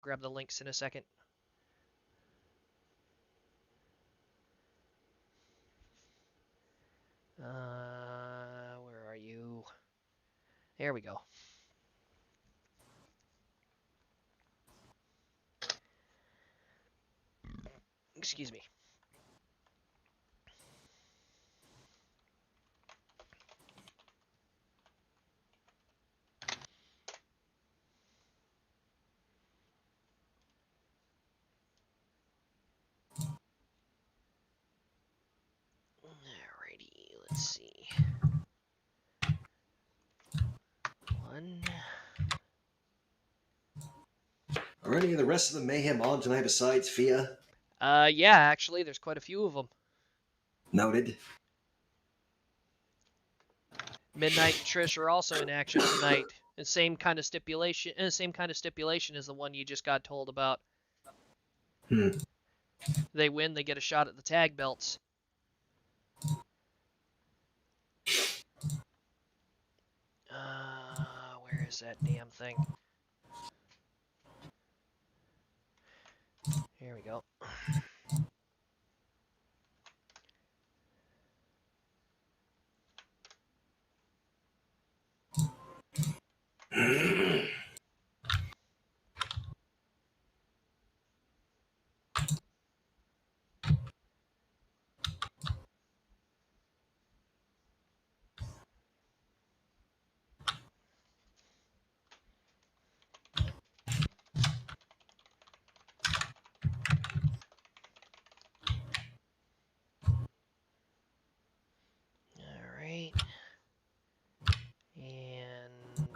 grab the links in a second. Where are you? There we go. Excuse me. Alrighty, let's see. One. Are any of the rest of the Mayhem on tonight besides Fia? Yeah, actually, there's quite a few of them. Noted. Midnight and Trish are also in action tonight. The same kind of stipulation, as the one you just got told about. They win, they get a shot at the tag belts. Where is that damn thing? Here we go. Alright. And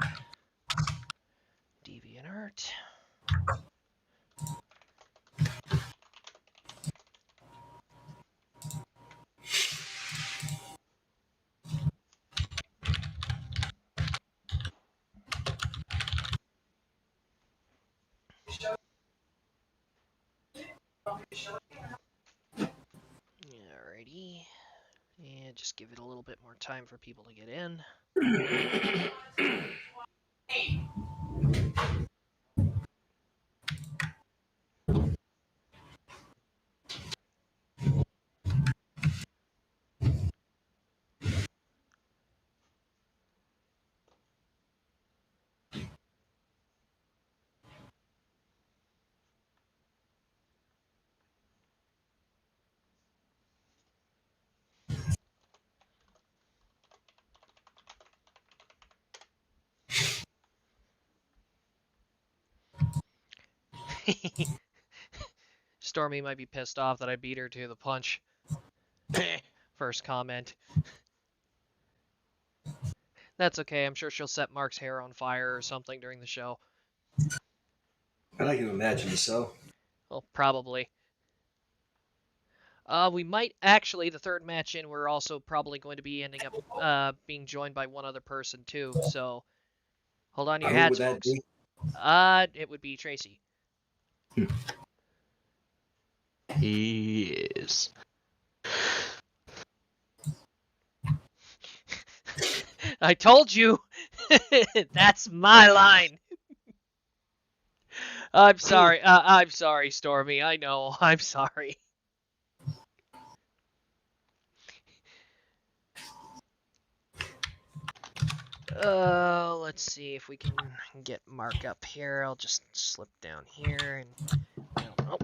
DeviantArt. Alrighty. And just give it a little bit more time for people to get in. Stormy might be pissed off that I beat her to the punch. First comment. That's okay, I'm sure she'll set Mark's hair on fire or something during the show. I can imagine so. Well, probably. We might actually, the third match in, we're also probably going to be ending up being joined by one other person too, so hold on to your hats, folks. It would be Tracy. Yes. I told you! That's my line! I'm sorry. I'm sorry, Stormy. I know. I'm sorry. Let's see if we can get Mark up here. I'll just slip down here and... Oh.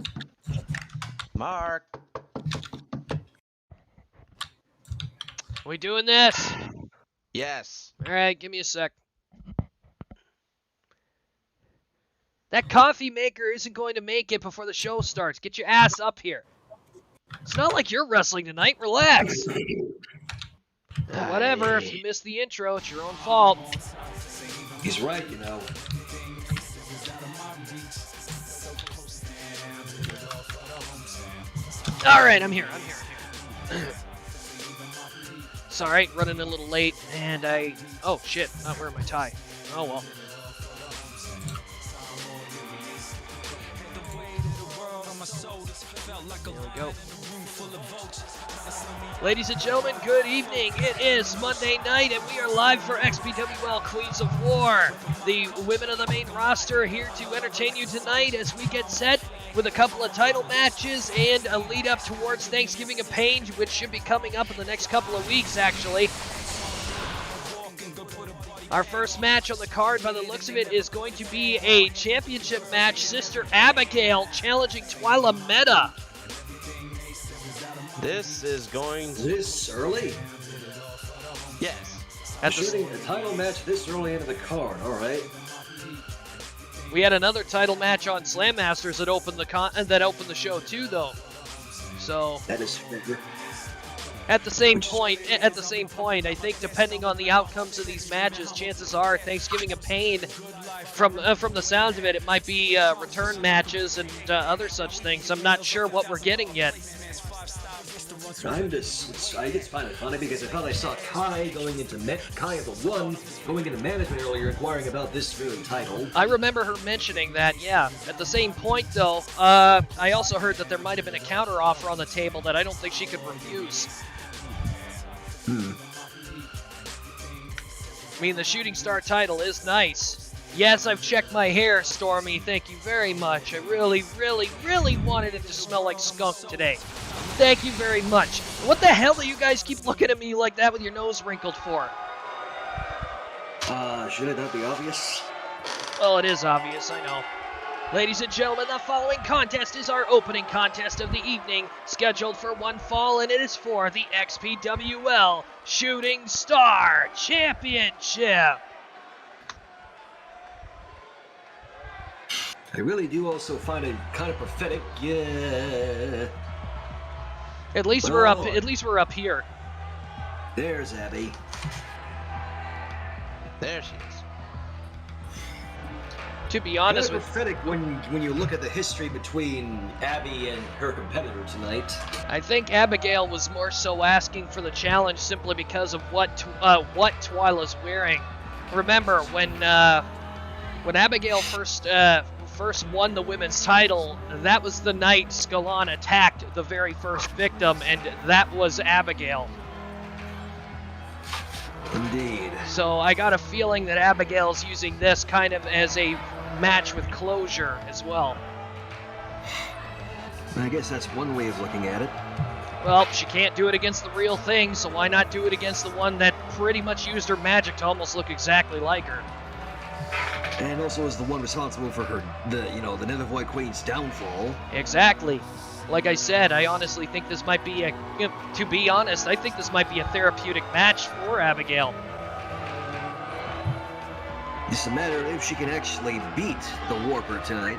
Mark! Are we doing this? Yes. Alright, give me a sec. That coffee maker isn't going to make it before the show starts. Get your ass up here. It's not like you're wrestling tonight. Relax. Whatever, if you missed the intro, it's your own fault. He's right, you know. Alright, I'm here. Sorry, running a little late, and oh shit, not wearing my tie. Oh well. There we go. Ladies and gentlemen, good evening. It is Monday night, and we are live for XPWL Queens of War. The women of the main roster are here to entertain you tonight as we get set with a couple of title matches and a lead up towards Thanksgiving of Pain, which should be coming up in the next couple of weeks, actually. Our first match on the card, by the looks of it, is going to be a championship match. Sister Abigail challenging Twyla Meta. This is going to... This early? Yes. Shooting a title match this early into the card, alright. We had another title match on Slam Masters that opened the show too, though. So that is fair. At the same point, I think depending on the outcomes of these matches, chances are Thanksgiving of Pain, from the sounds of it, it might be return matches and other such things. I'm not sure what we're getting yet. It's kind of funny because I thought I saw Kai going into Kai of the One going into management earlier, inquiring about this very title. I remember her mentioning that. Yeah. At the same point, though, I also heard that there might have been a counter offer on the table that I don't think she could refuse. I mean, the Shooting Star title is nice. Yes, I've checked my hair, Stormy. Thank you very much. I really, really, really wanted it to smell like skunk today. Thank you very much. What the hell do you guys keep looking at me like that with your nose wrinkled for? Should it not be obvious? Well, it is obvious, I know. Ladies and gentlemen, the following contest is our opening contest of the evening, scheduled for one fall, and it is for the XPWL Shooting Star Championship. I really do also find it kind of pathetic. Yeah. At least we're up here. There's Abby. There she is. To be honest, kind of pathetic when you look at the history between Abby and her competitor tonight. I think Abigail was more so asking for the challenge simply because of what Twyla's wearing. Remember when Abigail first won the women's title, that was the night Scalon attacked the very first victim, and that was Abigail. Indeed. So I got a feeling that Abigail's using this kind of as a match with closure as well. I guess that's one way of looking at it. Well, she can't do it against the real thing, so why not do it against the one that pretty much used her magic to almost look exactly like her? And also is the one responsible for the Nether Void Queen's downfall. Exactly. Like I said, I honestly think this might be to be honest, I think this might be a therapeutic match for Abigail. It's a matter of if she can actually beat the Warper tonight.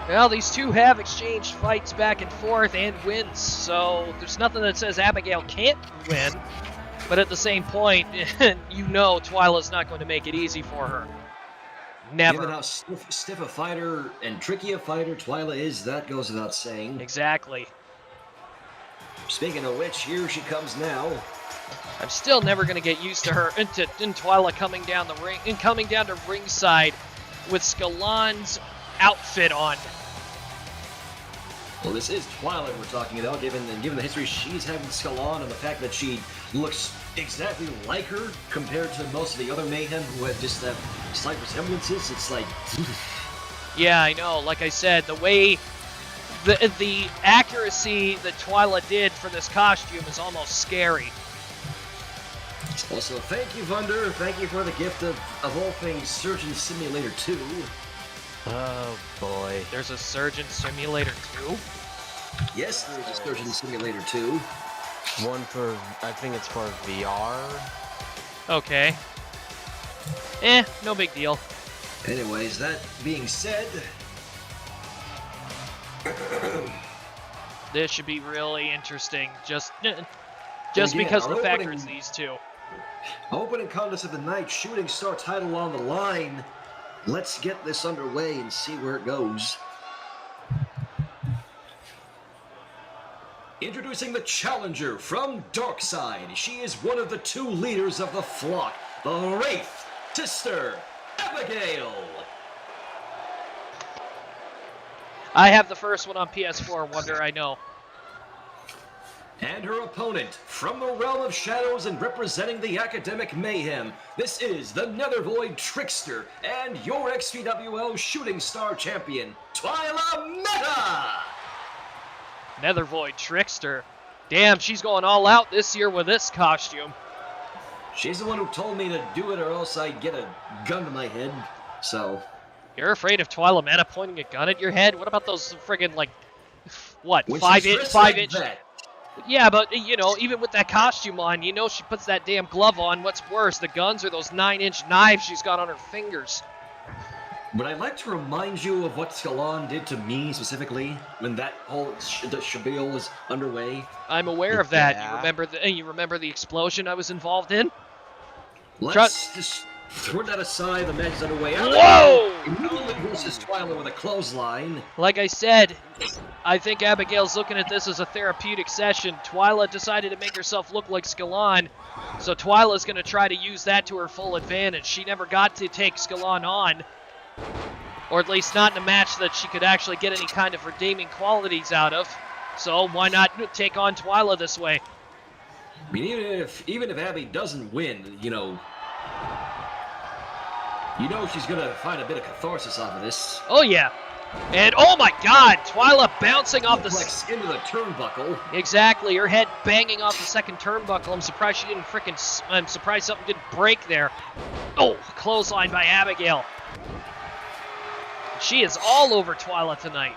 Well, these two have exchanged fights back and forth and wins, so there's nothing that says Abigail can't win. But at the same point, you know Twyla's not going to make it easy for her. Never. Given how stiff a fighter and tricky a fighter Twyla is, that goes without saying. Exactly. Speaking of which, here she comes now. I'm still never going to get used to her, and Twyla coming down the ring, and coming down to ringside with Scalon's outfit on. Well, this is Twyla we're talking about, given the history she's had with Scalon and the fact that she looks exactly like her compared to most of the other Mayhem who have just that slight resemblances. It's like... Yeah, I know. Like I said, the way... The accuracy that Twyla did for this costume is almost scary. Also, thank you, Vunder. Thank you for the gift of all things Surgeon Simulator 2. Oh, boy. There's a Surgeon Simulator 2? Yes, there's a Surgeon Simulator 2. One for, I think it's for VR. Okay. No big deal. Anyways, that being said... This should be really interesting, just again, because of the factor it's these two. Opening contest of the night, Shooting Star title on the line. Let's get this underway and see where it goes. Introducing the challenger from Darkside. She is one of the two leaders of the flock, the Wraith, Sister Abigail. I have the first one on PS4, Wonder, I know. And her opponent, from the realm of shadows and representing the academic mayhem, this is the Nethervoid Trickster and your XPWL Shooting Star Champion, Twyla Meta! Nethervoid Trickster. Damn, she's going all out this year with this costume. She's the one who told me to do it or else I'd get a gun to my head, so... You're afraid of Twyla Meta pointing a gun at your head? What about those friggin', like, what, When 5 she's inch, dressed 5 like inch? that, Yeah, but, you know, even with that costume on, you know she puts that damn glove on. What's worse, the guns or those 9-inch knives she's got on her fingers? Would I like to remind you of what Skalon did to me specifically when that whole the spiel was underway? I'm aware of that. Yeah. You remember the explosion I was involved in? Let's just throw that aside. The match is underway. Whoa! Immediately versus Twyla with a clothesline. Like I said, I think Abigail's looking at this as a therapeutic session. Twyla decided to make herself look like Skalon, so Twyla's going to try to use that to her full advantage. She never got to take Skalon on, or at least not in a match that she could actually get any kind of redeeming qualities out of. So why not take on Twyla this way? I mean, even if Abby doesn't win, you know she's gonna find a bit of catharsis off of this. Oh yeah, and oh my God, Twyla bouncing off the Flex into the turnbuckle. exactly, her head banging off the second turnbuckle. I'm surprised she didn't I'm surprised something didn't break there. Oh, clothesline by Abigail. She is all over Twyla tonight.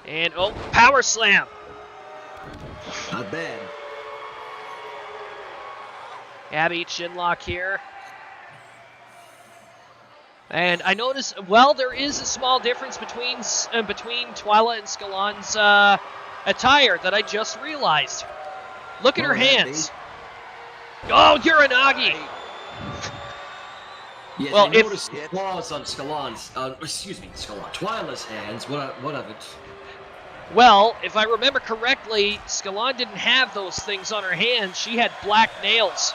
And oh, power slam. Not bad. Abby chinlock here. And I notice, well, there is a small difference between Twyla and Skalon's attire that I just realized. Look at her hands. Oh, Uranagi! Yes, Well, I noticed the claws on Twyla's hands. What of it? Well, if I remember correctly, Skalon didn't have those things on her hands. She had black nails.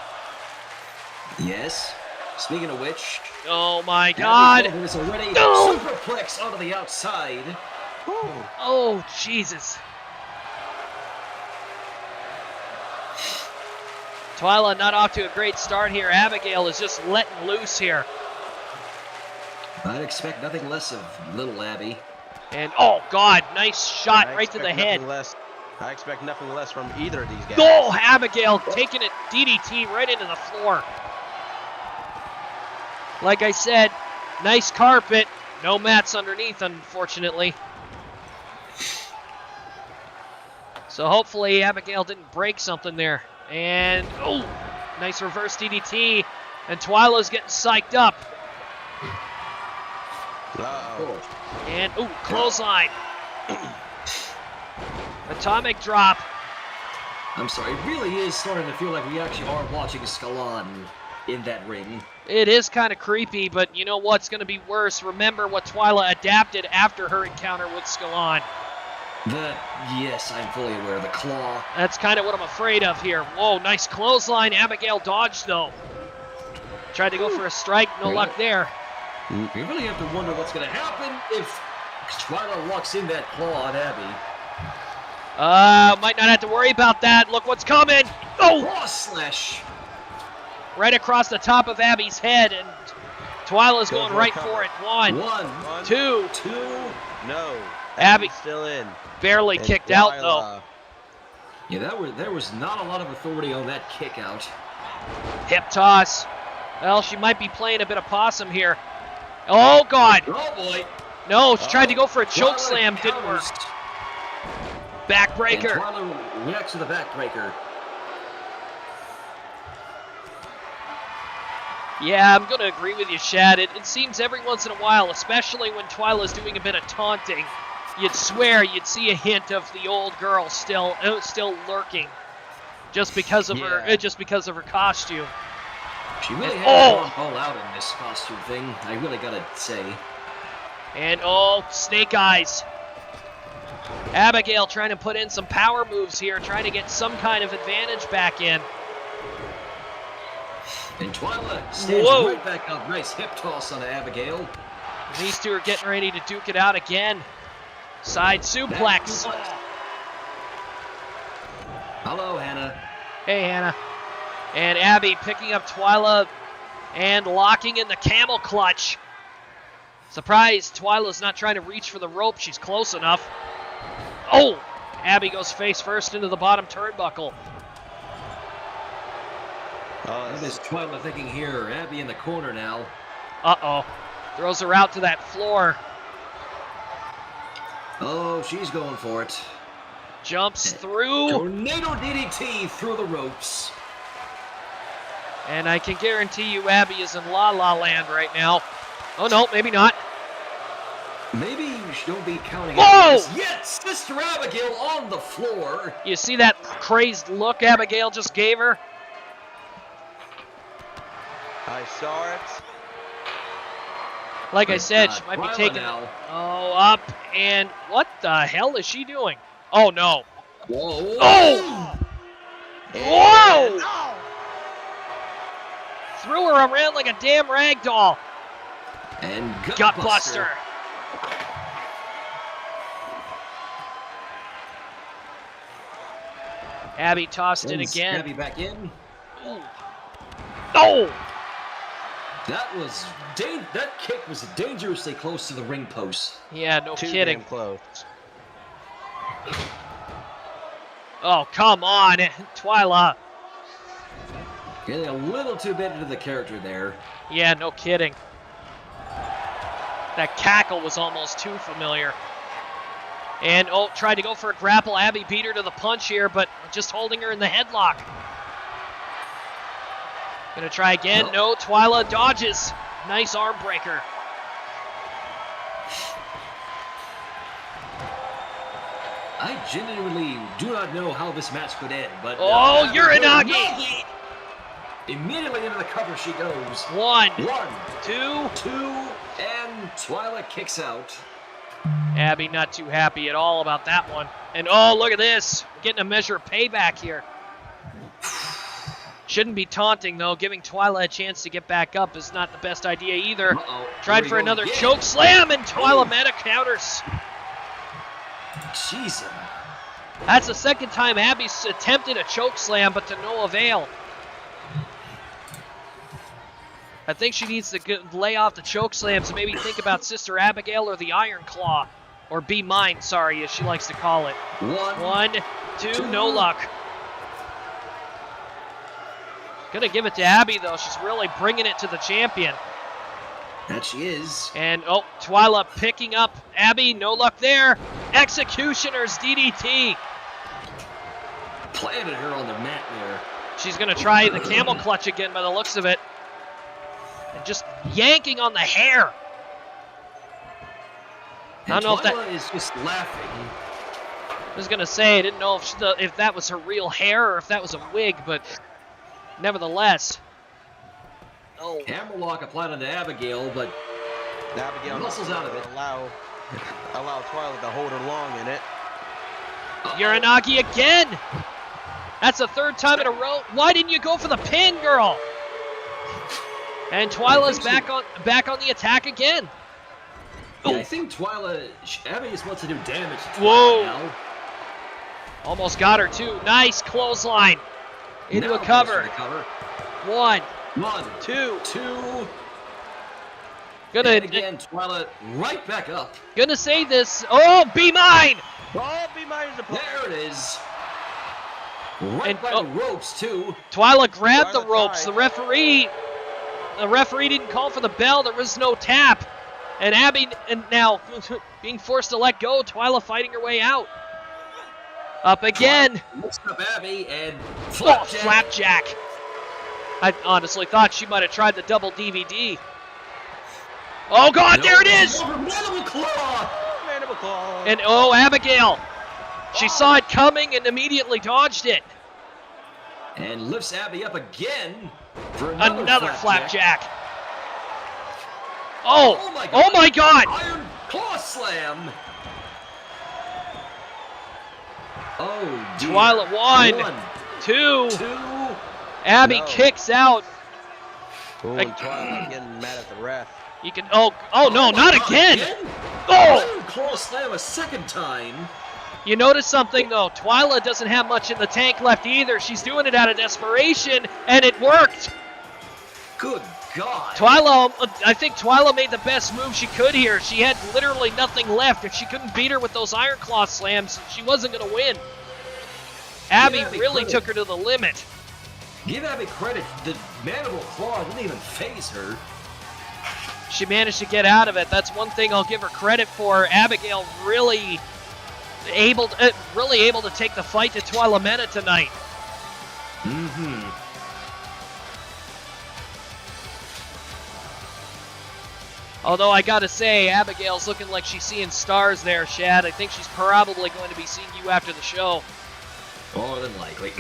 Yes. Speaking of which, Oh my God! is already No! superplex onto the outside. Oh, Jesus. Twyla not off to a great start here. Abigail is just letting loose here. I'd expect nothing less of little Abby. And, oh, God, nice shot right to the head. I expect nothing less from either of these guys. Oh, Abigail taking it DDT right into the floor. Like I said, nice carpet. No mats underneath, unfortunately. So hopefully Abigail didn't break something there. And, oh, nice reverse DDT. And Twyla's getting psyched up. Uh-oh. And, ooh, clothesline. Atomic drop. I'm sorry, it really is starting to feel like we actually are watching Skalon in that ring. It is kind of creepy, but you know what's going to be worse? Remember what Twyla adapted after her encounter with Skalon. Yes, I'm fully aware of the claw. That's kind of what I'm afraid of here. Whoa, nice clothesline. Abigail dodged, though. Tried to go for a strike, no luck there. We really have to wonder what's going to happen if Twyla walks in that claw on Abby. Might not have to worry about that. Look what's coming. Oh! Cross slash. Right across the top of Abby's head, and Twyla's going right for it. One, two. No. Abby still in. Barely And kicked out, though. Yeah, there was not a lot of authority on that kick out. Hip toss. Well, she might be playing a bit of possum here. Oh, God. Oh, boy. No, she tried to go for a choke slam. Didn't work. Backbreaker. And Twyla reacts to the backbreaker. Yeah, I'm going to agree with you, Shad. It seems every once in a while, especially when Twyla's doing a bit of taunting, you'd swear you'd see a hint of the old girl still lurking, just because of her costume. She really has gone all out in this costume thing. I really gotta say. And snake eyes. Abigail trying to put in some power moves here, trying to get some kind of advantage back in. And Twyla stands right back up. Nice hip toss on Abigail. These two are getting ready to duke it out again. Side suplex. Hello, Hannah. Hey, Hannah. And Abby picking up Twyla and locking in the camel clutch. Surprise, Twyla's not trying to reach for the rope. She's close enough. Oh! Abby goes face first into the bottom turnbuckle. What is Twyla thinking here? Abby in the corner now. Uh-oh. Throws her out to that floor. Oh, she's going for it. Jumps through. Tornado DDT through the ropes. And I can guarantee you Abby is in La La Land right now. Oh, no, maybe not. Maybe you don't be counting. Whoa! Yes, Sister Abigail on the floor. You see that crazed look Abigail just gave her? I saw it. Like I said, she might be taking... Now. Oh, up, and what the hell is she doing? Oh, no. Whoa. Oh! Whoa! No! Threw her around like a damn rag doll. And Gutbuster. Abby tossed it again. Abby back in. Ooh. Oh! That kick was dangerously close to the ring post. Yeah, no Too kidding. damn close. Oh, come on, Twyla. Getting a little too bit into the character there. Yeah, no kidding. That cackle was almost too familiar. And, oh, tried to go for a grapple. Abby beat her to the punch here, but just holding her in the headlock. Gonna try again. No, Twyla dodges. Nice arm breaker. I genuinely do not know how this match could end, but... Oh, Uranagi! Immediately into the cover she goes. One, 1, two. 2, and Twyla kicks out. Abby not too happy at all about that one. And oh, look at this. Getting a measure of payback here. Shouldn't be taunting, though. Giving Twyla a chance to get back up is not the best idea either. Tried for another choke slam, and Twyla meta counters. Jeez. That's the second time Abby's attempted a choke slam, but to no avail. I think she needs to lay off the choke slams and maybe think about Sister Abigail or the Iron Claw. Or Be Mine, sorry, as she likes to call it. 1, 2, no luck. Gonna give it to Abby, though. She's really bringing it to the champion. That she is. And, oh, Twyla picking up Abby. No luck there. Executioner's DDT. Planted her on the mat there. She's gonna try the camel clutch again by the looks of it. And just yanking on the hair. And I don't know if that... Twyla is just laughing. I was gonna say, I didn't know if that was her real hair or if that was a wig, but nevertheless. Oh. Hammerlock applied onto Abigail, but Abigail muscles out of it. Allow Twyla to hold her long in it. Uranagi again. That's the third time in a row. Why didn't you go for the pin, girl? And Twyla's back on the attack again. Yeah, I think Abby is supposed to do damage to Twyla Whoa. now. Almost got her, too. Nice clothesline. Into Now a cover. 1, 2. 2. And again, Twyla right back up. Gonna say this. Oh, Be Mine. Oh, Be Mine is a point. There it is. Right by the ropes, too. Twyla grabbed the Twyla ropes. tried. The referee didn't call for the bell. There was no tap. And Abby, and now being forced to let go. Twyla fighting her way out. Up again. Looks up Abby and flapjack. Oh, flapjack. I honestly thought she might have tried the double DVD. Oh, God, no, there it is. Mandible claw. Mandible claw. And, oh, Abigail. She saw it coming and immediately dodged it. And lifts Abby up again for Another flapjack. Oh my God. Iron claw slam. Oh, dear. Twyla 1, 2. Abby kicks out. Ooh, and Twyla getting mad at the ref. You can. Oh no, not God, again. Iron Oh, claw slam a second time. You notice something, though. Twyla doesn't have much in the tank left either. She's doing it out of desperation, and it worked. Good God. I think Twyla made the best move she could here. She had literally nothing left. If she couldn't beat her with those Iron Claw slams, she wasn't going to win. Abby really took her to the limit. Give Abby credit. The Mandible Claw didn't even phase her. She managed to get out of it. That's one thing I'll give her credit for. Abigail really able to take the fight to Twyla Mena tonight. Mm-hmm. Although I gotta say, Abigail's looking like she's seeing stars there, Shad. I think she's probably going to be seeing you after the show. More than likely.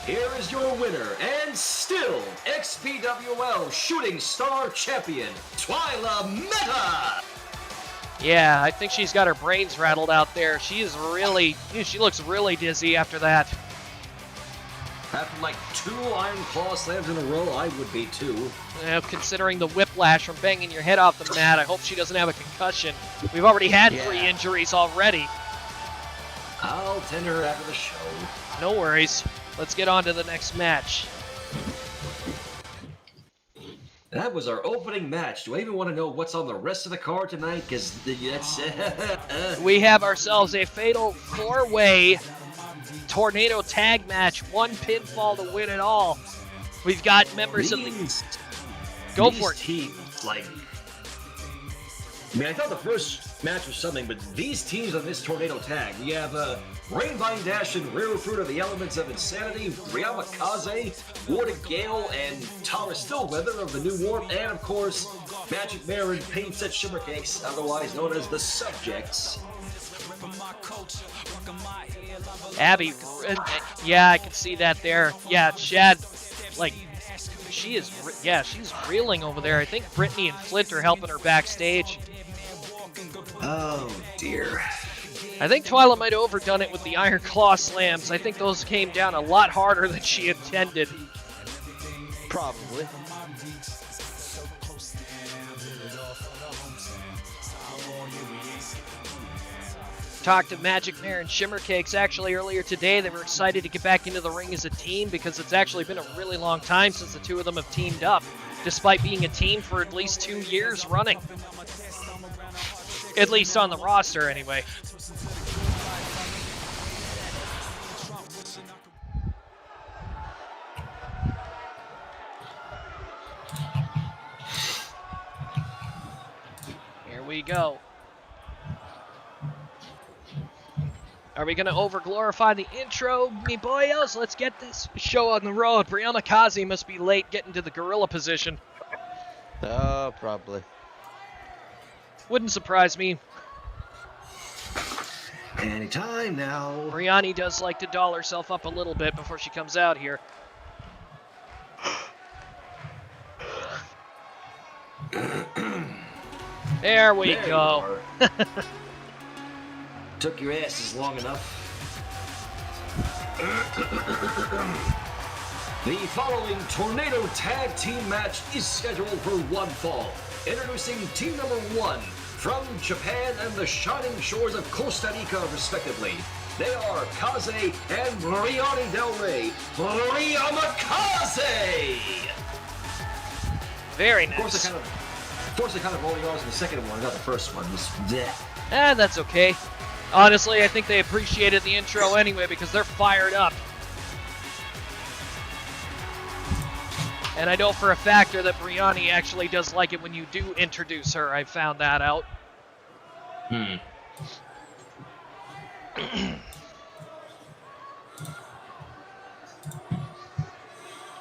Here is your winner, and still XPWL Shooting Star Champion, Twyla Mena! Yeah, I think she's got her brains rattled out there. She looks really dizzy after that. After like 2 Iron Claw slams in a row, I would be too. Considering the whiplash from banging your head off the mat, I hope she doesn't have a concussion. We've already had 3 injuries already. I'll tend her after the show. No worries. Let's get on to the next match. That was our opening match. Do I even want to know what's on the rest of the card tonight? Because that's... We have ourselves a fatal 4-way tornado tag match. 1 pinfall to win it all. We've got members of the... Go for it. Teams, like... I mean, I thought the first match was something, but these teams on this tornado tag, we have Rainvine Dash and Rare Fruit of the Elements of Insanity, Ryama Kaze, Warden Gale, and Tara Stillweather of the New Warp, and of course, Magic Mare and Paint Set Shimmercakes, otherwise known as the Subjects. Abby, yeah, I can see that there. Yeah, Shad, like, she's reeling over there. I think Brittany and Flint are helping her backstage. Oh, dear. I think Twyla might have overdone it with the Iron Claw slams. I think those came down a lot harder than she intended. Probably. Talked to Magic Mare and Shimmercakes actually earlier today. They were excited to get back into the ring as a team because it's actually been a really long time since the two of them have teamed up, despite being a team for at least 2 years running. At least on the roster, anyway. Here we go. Are we going to over-glorify the intro, me boyos? Let's get this show on the road. Ryama Kaze must be late getting to the gorilla position. Oh, probably. Wouldn't surprise me. Anytime now. Brianni does like to doll herself up a little bit before she comes out here. There we go. Took your asses long enough. The following Tornado Tag Team match is scheduled for one fall. Introducing team number 1 from Japan and the shining shores of Costa Rica, respectively. They are Kaze and Brianni Del Rey. Ryama Kaze! Very nice. Of course, I kind of rolled yours in the second one, not the first one. That's okay. Honestly, I think they appreciated the intro anyway because they're fired up. And I know for a fact that Brianni actually does like it when you do introduce her. I found that out.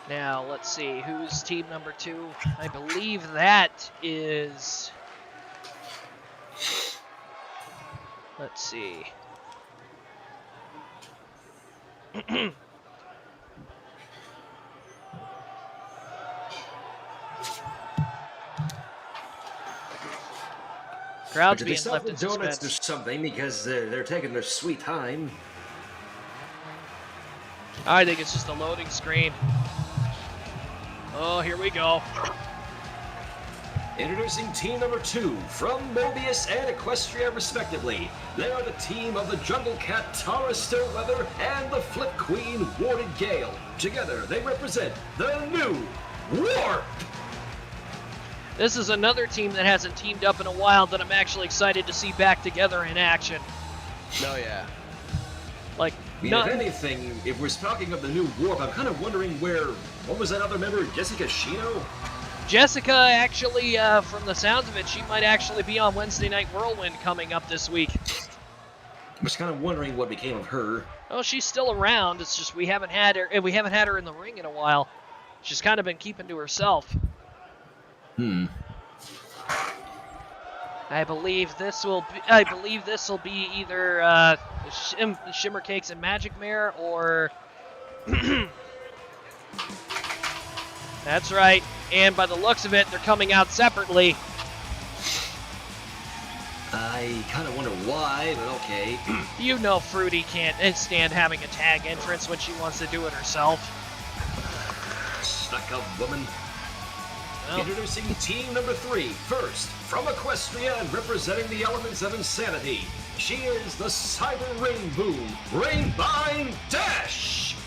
Now, let's see. Who's team number 2? I believe that is... Let's see. Crowd's being left in suspense. There's something because they're taking their sweet time. I think it's just a loading screen. Oh, here we go. Introducing team number 2 from Mobius and Equestria respectively. They are the team of the Jungle Cat Tara Stillweather and the Flip Queen Warded Gale. Together they represent the new Warp! This is another team that hasn't teamed up in a while that I'm actually excited to see back together in action. Oh yeah. Like, If anything, if we're talking of the new Warp, I'm kind of wondering what was that other member, Jessica Shino? Jessica, actually, from the sounds of it, she might actually be on Wednesday Night Whirlwind coming up this week. I was kind of wondering what became of her. Oh, she's still around. It's just we haven't had her in the ring in a while. She's kind of been keeping to herself. I believe this will be either Shimmer Cakes and Magic Mare or That's right. And by the looks of it, they're coming out separately. I kind of wonder why, but okay. You know Fruity can't stand having a tag entrance when she wants to do it herself. Stuck-up woman. Well, Introducing team number 3. First, from Equestria and representing the elements of insanity, she is the Cyber Rain Boom, Rainbine Dash!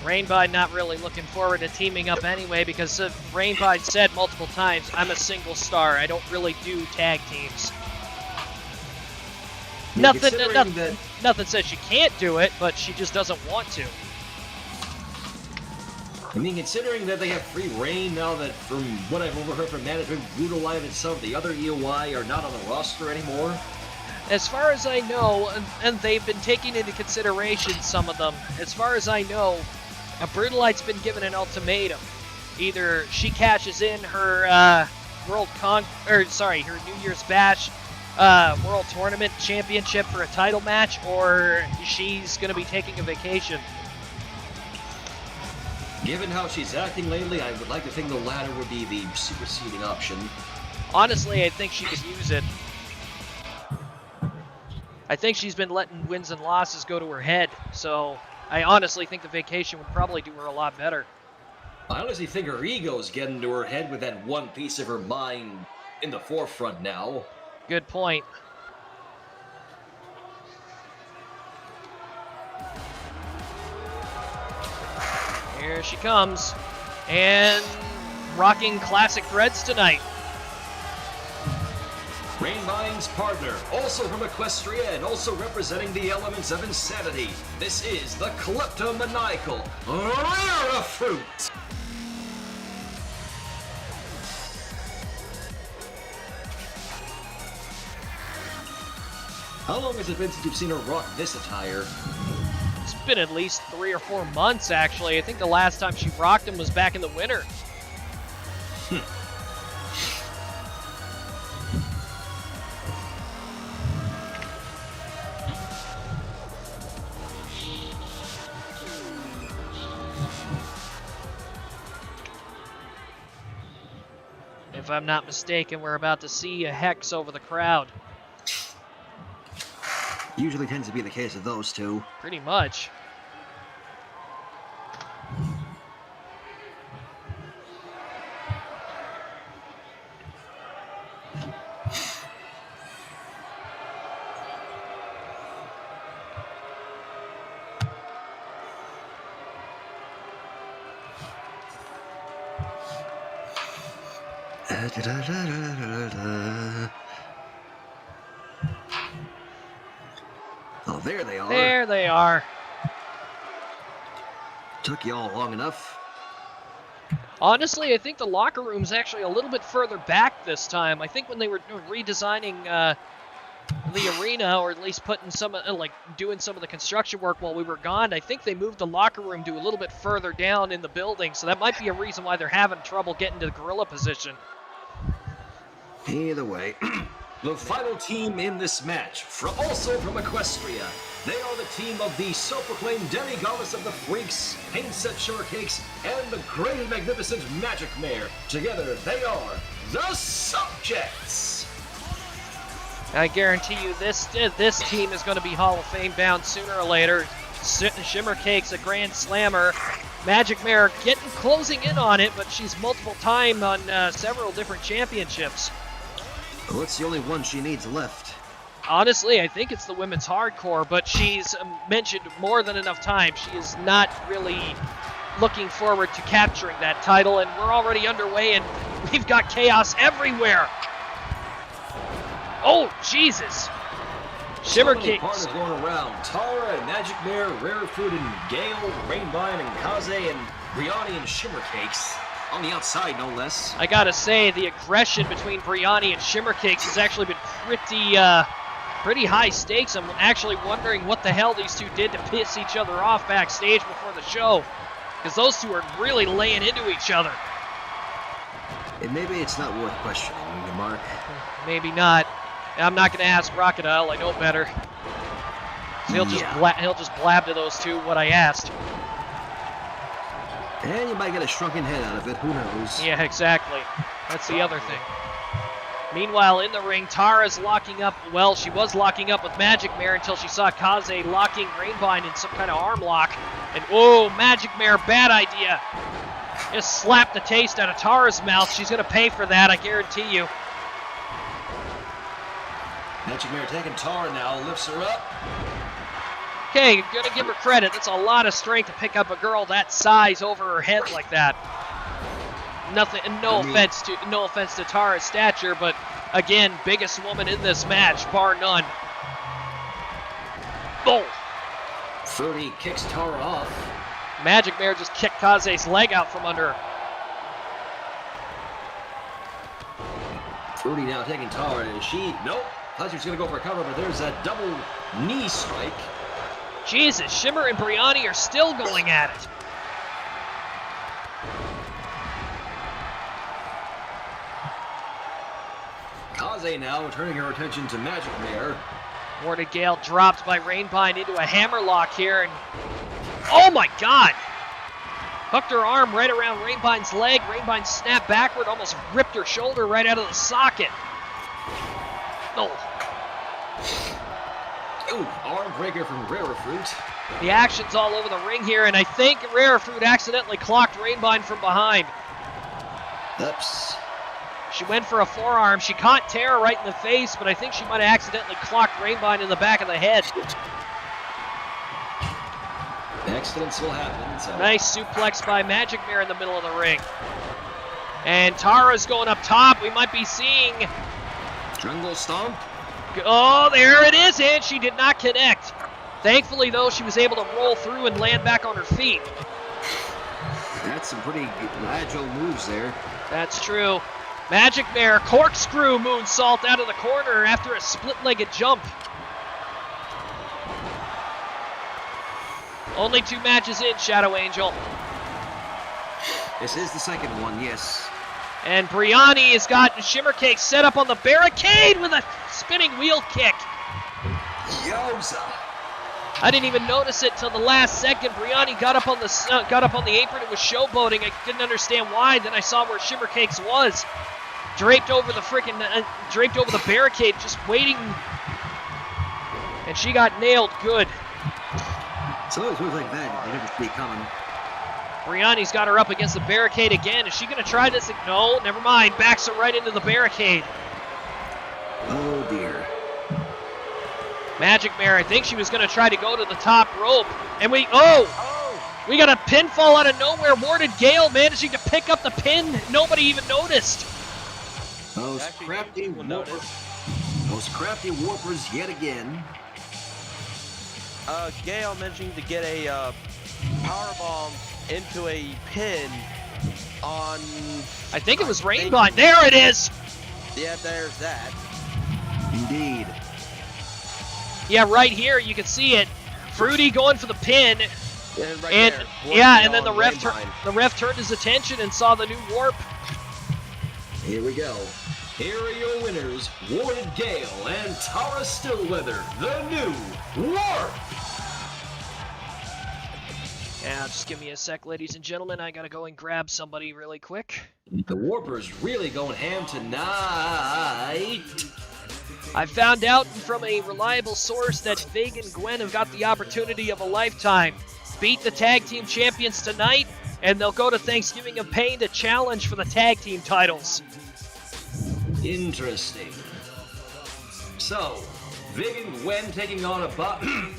Rainbine not really looking forward to teaming up anyway because Rainbine said multiple times, I'm a single star. I don't really do tag teams. Yeah, Nothing says she can't do it, but she just doesn't want to. I mean, considering that they have free reign now that, from what I've overheard from management, Brutalive and some of the other EOI are not on the roster anymore. As far as I know, and they've been taking into consideration some of them, as far as I know, Brutalite's been given an ultimatum. Either she cashes in her her New Year's Bash World Tournament Championship for a title match, or she's going to be taking a vacation. Given how she's acting lately, I would like to think the latter would be the superseding option. Honestly, I think she could use it. I think she's been letting wins and losses go to her head, so I honestly think the vacation would probably do her a lot better. I honestly think her ego's getting to her head with that one piece of her mind in the forefront now. Good point. Here she comes, and rocking classic threads tonight. Rainbine's partner, also from Equestria and also representing the elements of insanity. This is the kleptomaniacal Rara Fruit. How long has it been since you've seen her rock this attire? It's been at least 3 or 4 months, actually. I think the last time she rocked him was back in the winter. If I'm not mistaken, we're about to see a hex over the crowd. Usually tends to be the case of those two. Pretty much. Oh, there they are. There they are. Took you all long enough. Honestly, I think the locker room's actually a little bit further back this time. I think when they were redesigning the arena, or at least putting some, doing some of the construction work while we were gone, I think they moved the locker room to a little bit further down in the building, so that might be a reason why they're having trouble getting to the gorilla position. Either way, the final team in this match, also from Equestria, they are the team of the self-proclaimed demi-goddess of the freaks, paint-set shortcakes, and the great and magnificent Magic Mare. Together, they are the Subjects. I guarantee you this team is going to be Hall of Fame bound sooner or later. Shimmer Cake's a Grand Slammer. Magic Mare closing in on it, but she's multiple time on several different championships. Well, it's the only one she needs left. Honestly, I think it's the women's hardcore, but she's mentioned more than enough times. She is not really looking forward to capturing that title, and we're already underway, and we've got chaos everywhere. Oh, Jesus. Shimmer Kicks. Kicks. Partners going around. Tara and Magic Mare, Rare Fruit and Gale, Rainvine and Kaze and Briani and Shimmer Cakes. On the outside, no less. I gotta say, the aggression between Briani and Shimmer Cakes has actually been pretty high stakes. I'm actually wondering what the hell these two did to piss each other off backstage before the show, because those two are really laying into each other. And maybe it's not worth questioning, Mark. Maybe not. I'm not going to ask Rachidile. I know better. So he'll just blab to those two what I asked. And you might get a shrunken head out of it. Who knows? Yeah, exactly. That's the other thing. Meanwhile, in the ring, Tara's locking up. Well, she was locking up with Magic Mare until she saw Kaze locking Rainvine in some kind of arm lock. And whoa, Magic Mare, bad idea. Just slapped the taste out of Tara's mouth. She's going to pay for that, I guarantee you. Magic Mare taking Tara now, lifts her up. Okay, gonna give her credit. That's a lot of strength to pick up a girl that size over her head like that. Nothing, no offense to Tara's stature, but again, biggest woman in this match, bar none. Oh! Fruity kicks Tara off. Magic Mare just kicked Kaze's leg out from under her. Fruity now taking Tara, and nope. Thought she was going to go for a cover, but there's a double knee strike. Jesus, Shimmer and Briani are still going at it. Kaze now turning her attention to Magic Mare. Warded Gale dropped by Rainvine into a hammerlock here, and oh my God! Hooked her arm right around Rainvine's leg. Rainvine snapped backward, almost ripped her shoulder right out of the socket. Oh. Ooh, arm breaker from Rare Fruit. The action's all over the ring here, and I think Rare Fruit accidentally clocked Rainvine from behind. Oops. She went for a forearm. She caught Tara right in the face, but I think she might have accidentally clocked Rainvine in the back of the head. Accidents will happen. So. Nice suplex by Magic Mare in the middle of the ring. And Tara's going up top. We might be seeing... Jungle Stomp. Oh, there it is, and she did not connect. Thankfully, though, she was able to roll through and land back on her feet. That's some pretty agile moves there. That's true. Magic Mare, corkscrew moonsault out of the corner after a split-legged jump. Only 2 matches in, Shadow Angel. This is the second one, yes. And Briani has got Shimmer Cake set up on the barricade with a spinning wheel kick. Yoza. I didn't even notice it till the last second. Briani got up on the apron and was showboating. I didn't understand why. Then I saw where Shimmer Cakes was, draped over the barricade, just waiting. And she got nailed good. It's always moves like that. You never see it coming. Briani's got her up against the barricade again. Is she going to try this? No, never mind. Backs her right into the barricade. Oh, dear. Magic Mare, I think she was going to try to go to the top rope. And we got a pinfall out of nowhere. Warded Gale managing to pick up the pin. Nobody even noticed. Those crafty warpers yet again. Gale managing to get a powerbomb into a pin on... I think it was Rainvine. There it is! Yeah, there's that. Indeed. Yeah, right here, you can see it. Fruity going for the pin. And then the ref turned his attention and saw the new warp. Here we go. Here are your winners, Warded Gale and Tara Stillweather, the new Warp. Yeah, just give me a sec, ladies and gentlemen. I gotta go and grab somebody really quick. The Warpers really going ham tonight. I found out from a reliable source that Vig and Gwen have got the opportunity of a lifetime. beat the tag team champions tonight, and they'll go to Thanksgiving of Pain to challenge for the tag team titles. Interesting. So, Vig and Gwen taking on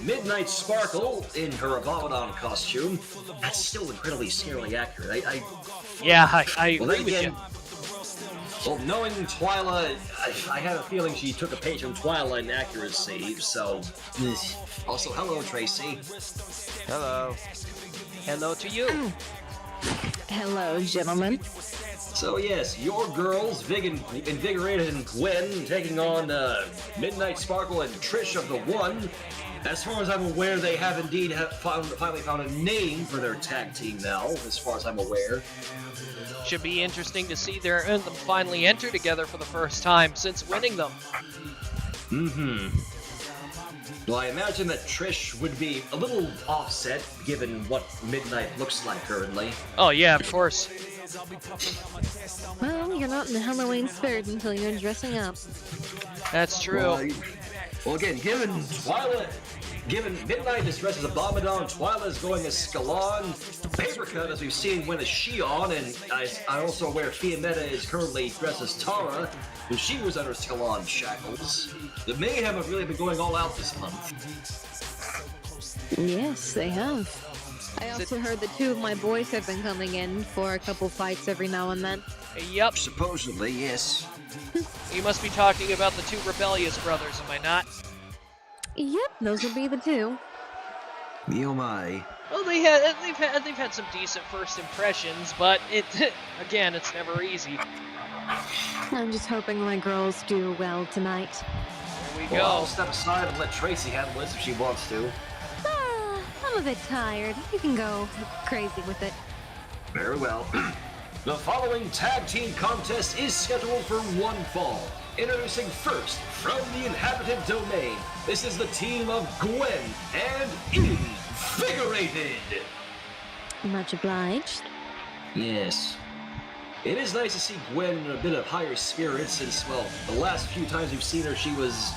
Midnight Sparkle in her Abomadon costume. That's still incredibly scarily accurate. I agree with you. Well, knowing Twyla, I had a feeling she took a page from Twyla in accuracy, so... Also, hello, Tracy. Hello. Hello to you. Hello, gentlemen. So yes, your girls, Vig and Invigorated and Gwen, taking on Midnight Sparkle and Trish of the One. As far as I'm aware, they have indeed finally found a name for their tag team now, as far as I'm aware. Should be interesting to see them finally enter together for the first time since winning them. Well, I imagine that Trish would be a little offset, given what Midnight looks like currently. Oh yeah, of course. Well, you're not in the Halloween spirit until you're dressing up. That's true. Well, again, given Midnight is dressed as Abomadon, Twyla's going as Scalon, Papercut, as we've seen, went as Shion, and I'm also aware Fiametta is currently dressed as Tara, when she was under Scalon shackles. The Mayhem have really been going all out this month. Yes, they have. I also heard that 2 of my boys have been coming in for a couple fights every now and then. Yep. Supposedly, yes. You must be talking about the 2 rebellious brothers, am I not? Yep, those would be the 2. Oh my. Well, they've had some decent first impressions, but again, it's never easy. I'm just hoping my girls do well tonight. There we go. Well, I'll step aside and let Tracy handle this if she wants to. I'm a bit tired. You can go crazy with it. Very well. The following tag team contest is scheduled for one fall. Introducing first, from the inhabited domain, this is the team of Gwen and Invigorated. Much obliged. Yes. It is nice to see Gwen in a bit of higher spirits since, well, the last few times we've seen her, she was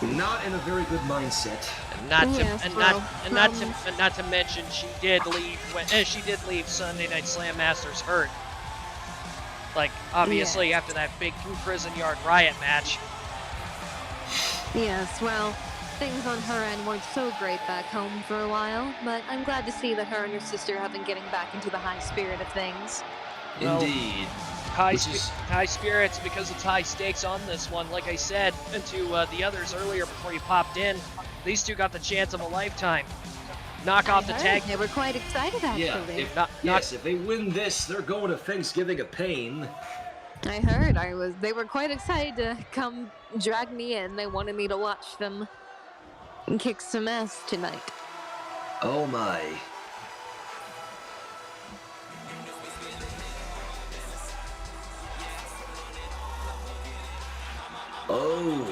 not in a very good mindset. Not to mention, she did leave Sunday Night Slam Masters hurt. Like, obviously, after that big prison yard riot match. Yes, well, things on her end weren't so great back home for a while, but I'm glad to see that her and her sister have been getting back into the high spirit of things. Well, Indeed. High spirits because it's high stakes on this one. Like I said to the others earlier before you popped in, these 2 got the chance of a lifetime. Knock off the tag. They were quite excited, actually. Yeah, if they win this, they're going to Thanksgiving of Pain. I heard. They were quite excited to come drag me in. They wanted me to watch them kick some ass tonight. Oh my. Oh.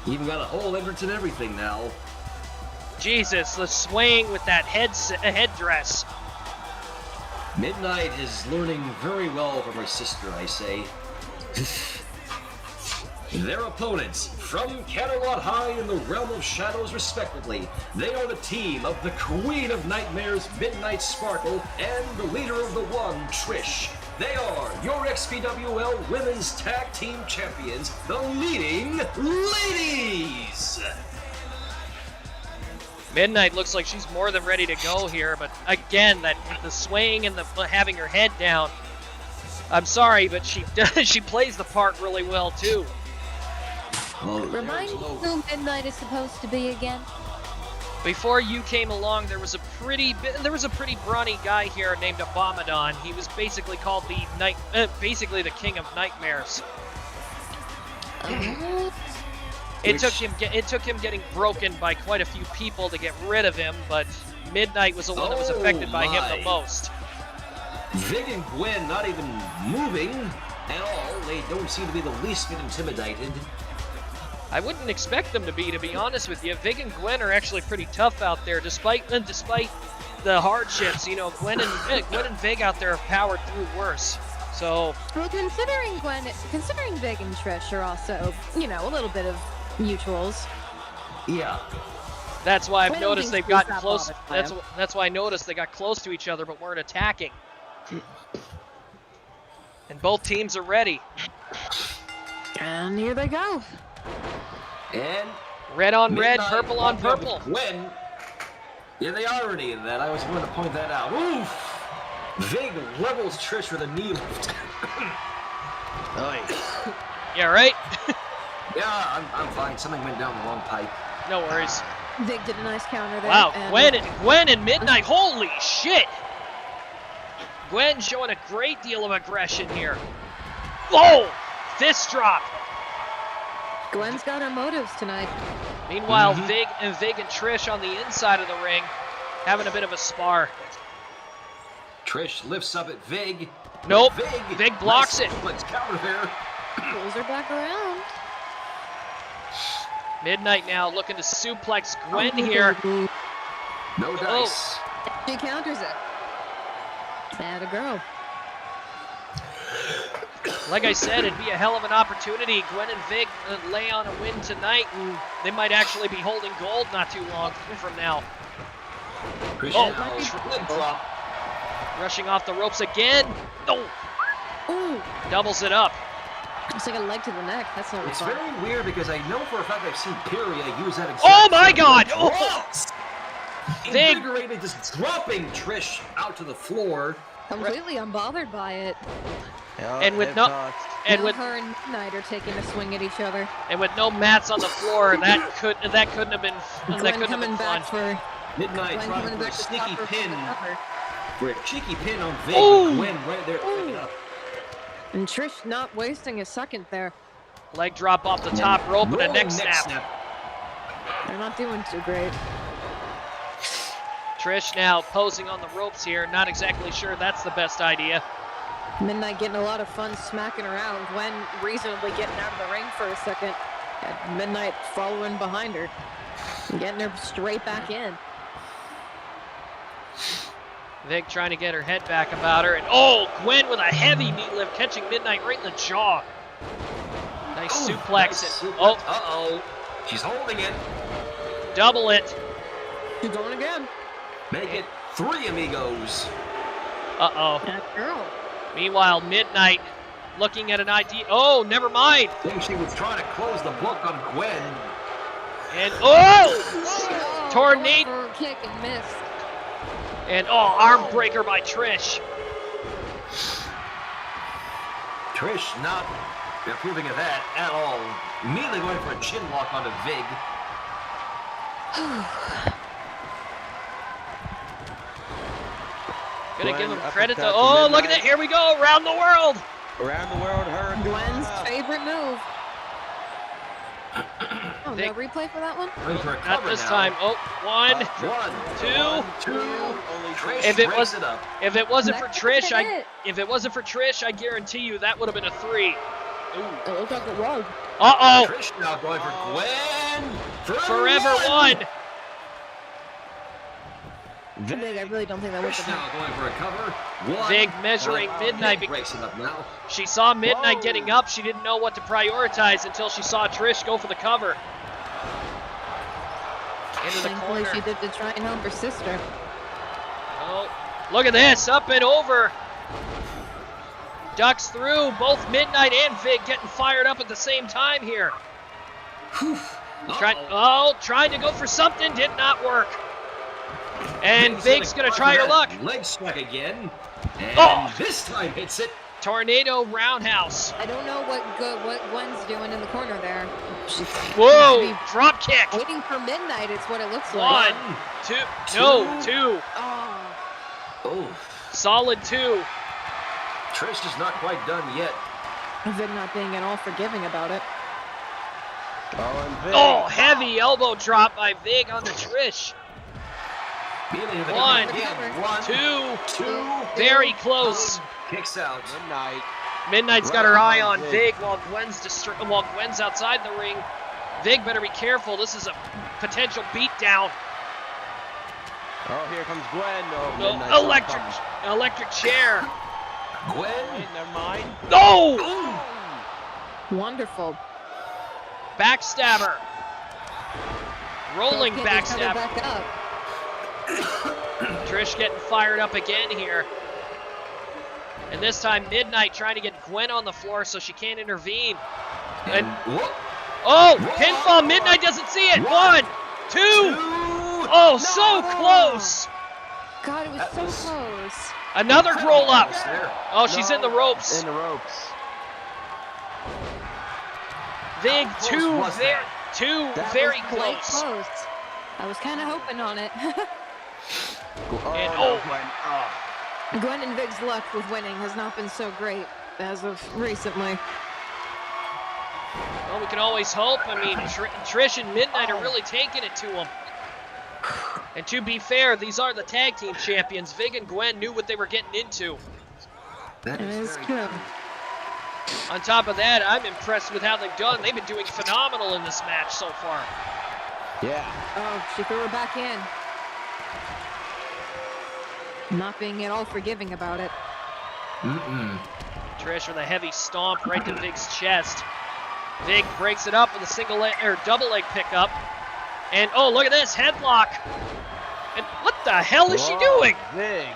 Even got a whole entrance and everything now. Jesus, the swaying with that headdress. Midnight is learning very well from her sister, I say. Their opponents, from Camelot High and the Realm of Shadows respectively, they are the team of the Queen of Nightmares, Midnight Sparkle, and the leader of the One, Trish. They are your XPWL Women's Tag Team Champions, the Leading Ladies! Midnight looks like she's more than ready to go here, but again, the swaying and the having her head down. I'm sorry, but she plays the part really well too. Remind me who Midnight is supposed to be again. Before you came along, there was a pretty brawny guy here named Abomadon. He was basically called basically the King of Nightmares. It took him getting broken by quite a few people to get rid of him, but Midnight was the one that was affected by him the most. Vig and Gwen not even moving at all. They don't seem to be the least bit intimidated. I wouldn't expect them to be honest with you. Vig and Gwen are actually pretty tough out there, despite the hardships. You know, Gwen and Vig out there have powered through worse. So, well, considering Vig and Trish are also, a little bit of mutuals. Yeah. That's why I've I don't noticed think they've she's gotten that close. bothered by That's why I noticed they got close to each other but weren't attacking. And both teams are ready. And here they go. And Red on red, Midnight purple on walking up purple. with Gwen. Yeah, the irony in that. I was going to point that out. Oof! Vig levels Trish with a knee lift. Yeah, right? Yeah, I'm fine. Something went down the wrong pipe. No worries. Vic did a nice counter there. Wow, and Gwen and Midnight. Holy shit! Gwen showing a great deal of aggression here. Whoa! Fist drop. Gwen's got her motives tonight. Meanwhile, Vig and Trish on the inside of the ring having a bit of a spar. Trish lifts up at Vig. Nope. Vig, Vig blocks it. Let's counter there. Pulls her back around. Midnight now looking to suplex Gwen here. No dice. She counters it. Atta girl. Like I said, it'd be a hell of an opportunity. Gwen and Vig lay on a win tonight, and they might actually be holding gold not too long from now. Trish Oh. now, flip flop. Rushing off the ropes again. Oh, Ooh. doubles it up. It's like a leg to the neck. That's not It's fun. very weird because I know for a fact I've seen Pyria use that exact Oh my same God! move. Oh. Drops! Vig. Invigorated, just dropping Trish out to the floor. Completely unbothered by it. Yeah, And with it no- touched. And Now with her and Midnight are taking a swing at each other. no mats on the floor, that couldn't have been Gwen coming back fun. for Midnight Gwen trying coming for a back to sneaky top her pin. for the cover. For a cheeky pin on Vig. Ooh. Gwen right there to pick it up. And Trish not wasting a second there. Leg drop off the top rope and a Rolling neck snap. They're not doing too great. Trish now posing on the ropes here. Not exactly sure that's the best idea. Midnight getting a lot of fun smacking around. Gwen reasonably getting out of the ring for a second. And Midnight following behind her. And getting her straight back in. Vig trying to get her head back about her. And oh, Gwen with a heavy knee lift, catching Midnight right in the jaw. Nice Ooh, suplex. nice And, suplex. oh, Uh-oh. She's holding it. double it. She's going again. Make it 3 amigos. Uh-oh. That girl. Meanwhile, Midnight looking at an idea. Oh, never mind. I think she was trying to close the book on Gwen. And oh! Oh, Tornado. going for a kick and missed. And oh, arm breaker by Trish. Trish not approving of that at all. Immediately going for a chin lock onto Vig. Gonna give Gwen him credit though. uppercut to Oh, look at Midnight. that. Here we go. Around the world. Around the world, her and Gwen's favorite move. Oh, They- no replay for that one? Going for a Not cover this now. time. Oh, one. 1, two. 2. Only Trish If it breaks was- it up. If it wasn't for That Trish, could've been it. I guarantee you that would have been a 3. Ooh. It looked like it was. Uh-oh. Trish now going for Gwen. Forever one. I really don't think that was Trish the now going for a cover. 1. Vig measuring Midnight. Vig breaks it up now. She saw Midnight Whoa. getting up. She didn't know what to prioritize until she saw Trish go for the cover. Into the Thankfully, corner. she did to try and help her sister. Oh, look at this. Up and over. Ducks through. Both Midnight and Vig getting fired up at the same time here. Trying to go for something. Did not work. And Vig's going to try her luck. Leg strike again. And Oh. this time hits it. Tornado roundhouse. I don't know what Gwen's doing in the corner there. She's Whoa. Drop kick. waiting for Midnight. It's what it looks like. 1, 2. No, 2. Oh, Oh, Solid 2. Trish is not quite done yet. Vig not being at all forgiving about it. Oh, and Vig. Oh, heavy elbow drop by Vig onto Trish. Meaning the One, again. 1, 2. 2. Very close. Kicks out. Midnight. Midnight's got her eye on Vig. Vig while Gwen's outside the ring. Vig better be careful. This is a potential beatdown. Oh, here comes Gwen. Oh, No, Midnight's not coming. electric chair. Gwen. Wait, never mind. No! Wonderful. Backstabber. Rolling Both get each other backstab. back up. Trish getting fired up again here. And this time, Midnight trying to get Gwen on the floor so she can't intervene. And oh, pinfall. Midnight doesn't see it. 1, 2. Oh, so close. God, it was so close. Another roll up. Oh, she's in the ropes. In the ropes. Vig, two was very Way close. close. I was kind of hoping on it. And, Gwen and Vig's luck with winning has not been so great as of recently. Well, we can always hope. I mean, Trish and Midnight are really taking it to them. And to be fair, these are the tag team champions. Vig and Gwen knew what they were getting into. That It is is very true. On top of that, I'm impressed with how they've done. They've been doing phenomenal in this match so far. Yeah. Oh, she threw her back in. Not being at all forgiving about it. Trish with a heavy stomp right to Vig's chest. Vig breaks it up with a single leg or double leg pickup. And oh, look at this headlock. And what the hell is she doing? Big.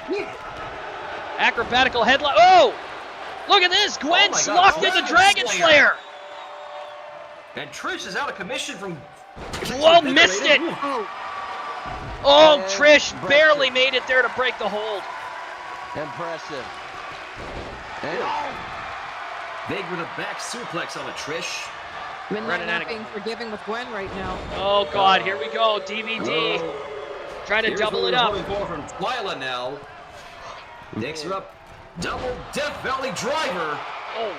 Acrobatical headlock. Oh! Look at this! Gwen's locked in the Dragon Slayer! And Trish is out of commission from... Whoa, missed it! Oh, Oh, And Trish breaks barely it. made it there to break the hold. Impressive. And Big with a back suplex on a Trish. Midnight Running out not of- being forgiving with Gwen right now. Oh God, here we go. DVD. Trying to Here's double what it we're up. going for from Twyla now. Next her up. Double Death Valley Driver. Oh,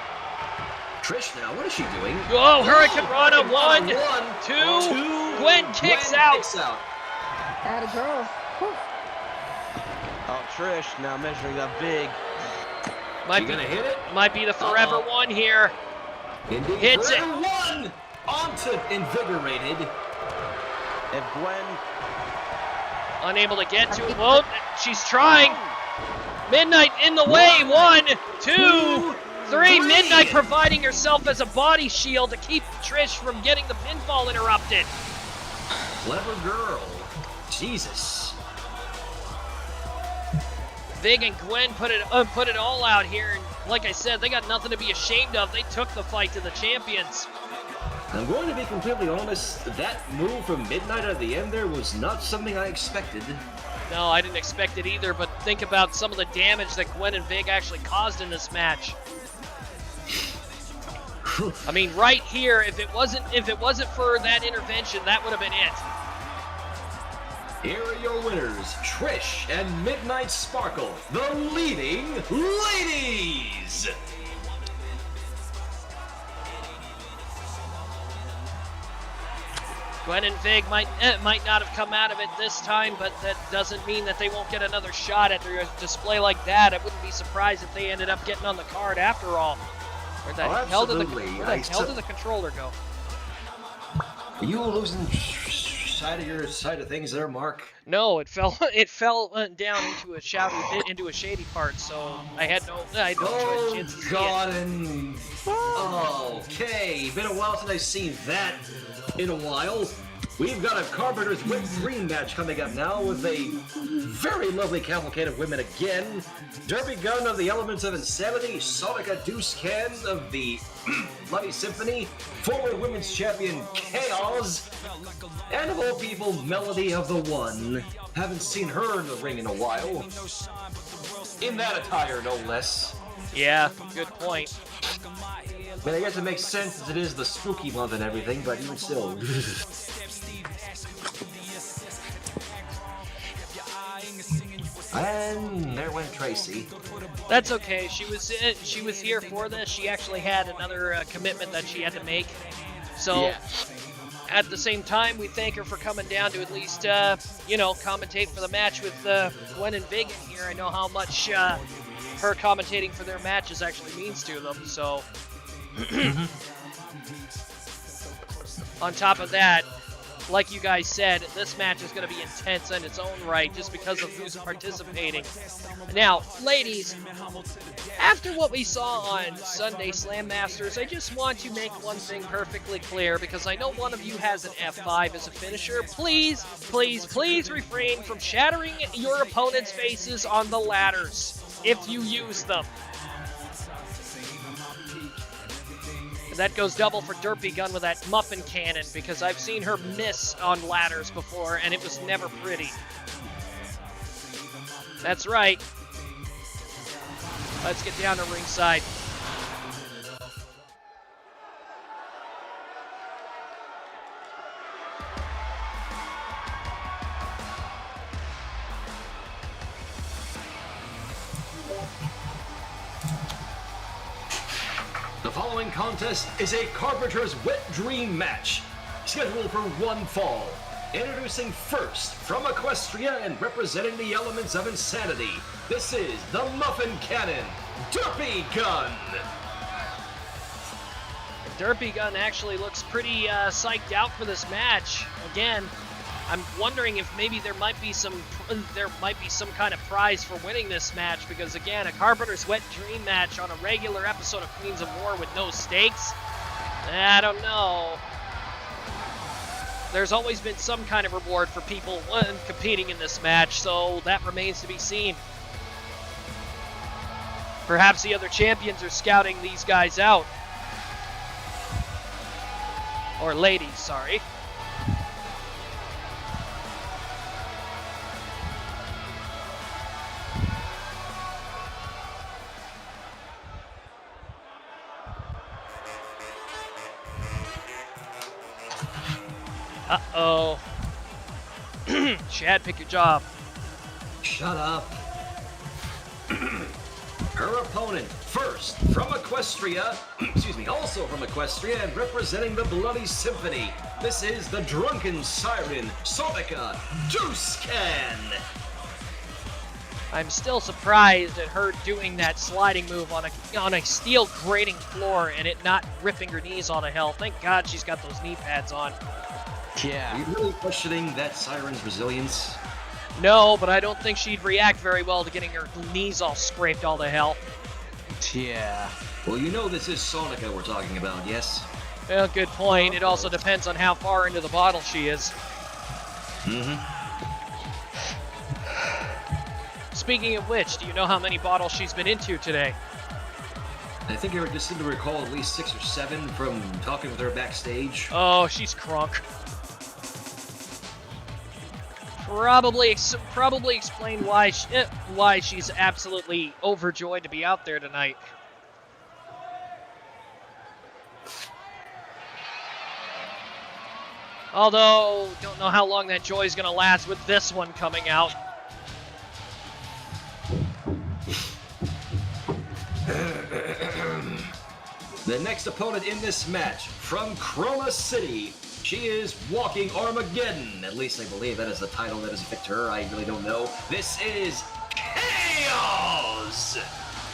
Trish now, what is she doing? oh, Hurricane Rana. One, 1, 2. two. Gwen kicks out. Kicks out. Atta girl. Whew. oh, Trish now measuring up big. Might You be, gonna hit it? might be the forever Uh-oh. one here. Indeed. Hits it. Forever one. Onto Invigorated. And Gwen. Unable to get to it. Whoa, she's trying. Midnight in the way. 1, 2, 3. Midnight providing herself as a body shield to keep Trish from getting the pinfall interrupted. Clever girl. Jesus. Vig and Gwen put it all out here, and like I said, they got nothing to be ashamed of. They took the fight to the champions. I'm going to be completely honest, that move from Midnight at the end there was not something I expected. No, I didn't expect it either, but think about some of the damage that Gwen and Vig actually caused in this match. I mean, right here, if it wasn't for that intervention, that would have been it. Here are your winners, Trish and Midnight Sparkle, the leading ladies! Gwen and Vig might not have come out of it this time, but that doesn't mean that they won't get another shot at a display like that. I wouldn't be surprised if they ended up getting on the card after all. Where the hell did the controller go? Are you losing side of things there, Mark? No, it fell down into a shady part, so I had no chance to see it. God, and... Okay, been a while since I've seen that in a while. We've got a Carpenter's Whip 3 match coming up now with a very lovely cavalcade of women again. Derby Gunn of the Elements of Insanity, Sonica Deuce Can of the Bloody Symphony, former women's champion Chaos, and of all people, Melody of the One. Haven't seen her in the ring in a while. In that attire, no less. Yeah, good point. I mean, I guess it makes sense since it is the spooky month and everything, but even still. And there went Tracy. That's okay. She was here for this. She actually had another commitment that she had to make. So, Yeah. at the same time, we thank her for coming down to at least, commentate for the match with Gwen and Vig in here. I know how much her commentating for their matches actually means to them. So, on top of that, like you guys said, this match is going to be intense in its own right just because of who's participating. Now, ladies, after what we saw on Sunday Slam Masters, I just want to make one thing perfectly clear, because I know one of you has an F5 as a finisher. Please, please, please refrain from shattering your opponent's faces on the ladders if you use them. That goes double for Derpy Gun with that muffin cannon, because I've seen her miss on ladders before, and it was never pretty. That's right. Let's get down to ringside. The following contest is a Carpenter's Wet Dream match, scheduled for one fall. Introducing first, from Equestria and representing the elements of insanity, this is the Muffin Cannon, Derpy Gun. Derpy Gun actually looks pretty psyched out for this match. Again, I'm wondering if maybe there might be some kind of prize for winning this match, because again, a Carpenter's Wet Dream match on a regular episode of Queens of War with no stakes? I don't know. There's always been some kind of reward for people competing in this match, so that remains to be seen. Perhaps the other champions are scouting these guys out. Or ladies, sorry. Uh-oh. Chad, pick your job. Shut up. Her opponent, first, from Equestria, also from Equestria and representing the Bloody Symphony, this is the Drunken Siren, Sonica Deucecan. I'm still surprised at her doing that sliding move on a steel grating floor and it not ripping her knees all to hell. Thank God she's got those knee pads on. Yeah. Are you really questioning that Siren's resilience? No, but I don't think she'd react very well to getting her knees all scraped all to hell. Yeah. Well, you know this is Sonica we're talking about, yes? Well, good point. It also depends on how far into the bottle she is. Speaking of which, do you know how many bottles she's been into today? I think I just seem to recall at least 6 or 7 from talking with her backstage. Oh, she's crunk. Probably explain why she's absolutely overjoyed to be out there tonight. Although, don't know how long that joy is going to last with this one coming out. The next opponent in this match, from Chroma City, she is Walking Armageddon. At least I believe that is the title that is affixed to her. I really don't know. This is Chaos!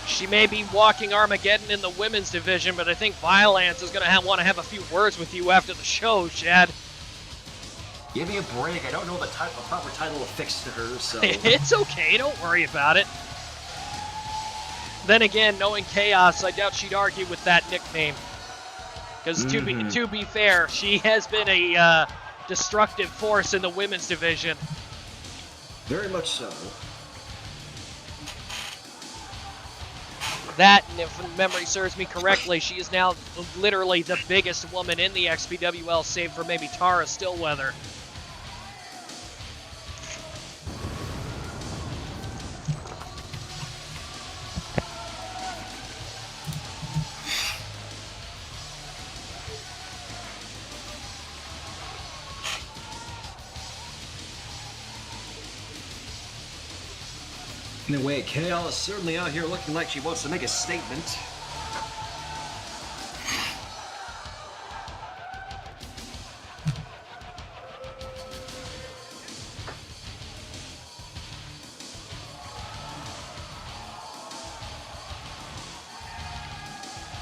She may be walking Armageddon in the women's division, but I think Violence is going to want to have a few words with you after the show, Chad. Give me a break. I don't know the proper title affixed to her, so... It's okay. Don't worry about it. Then again, knowing Chaos, I doubt she'd argue with that nickname. Because to be fair, she has been a destructive force in the women's division. Very much so. That, and if memory serves me correctly, she is now literally the biggest woman in the XPWL, save for maybe Tara Stillweather. Anyway, Chaos is certainly out here looking like she wants to make a statement.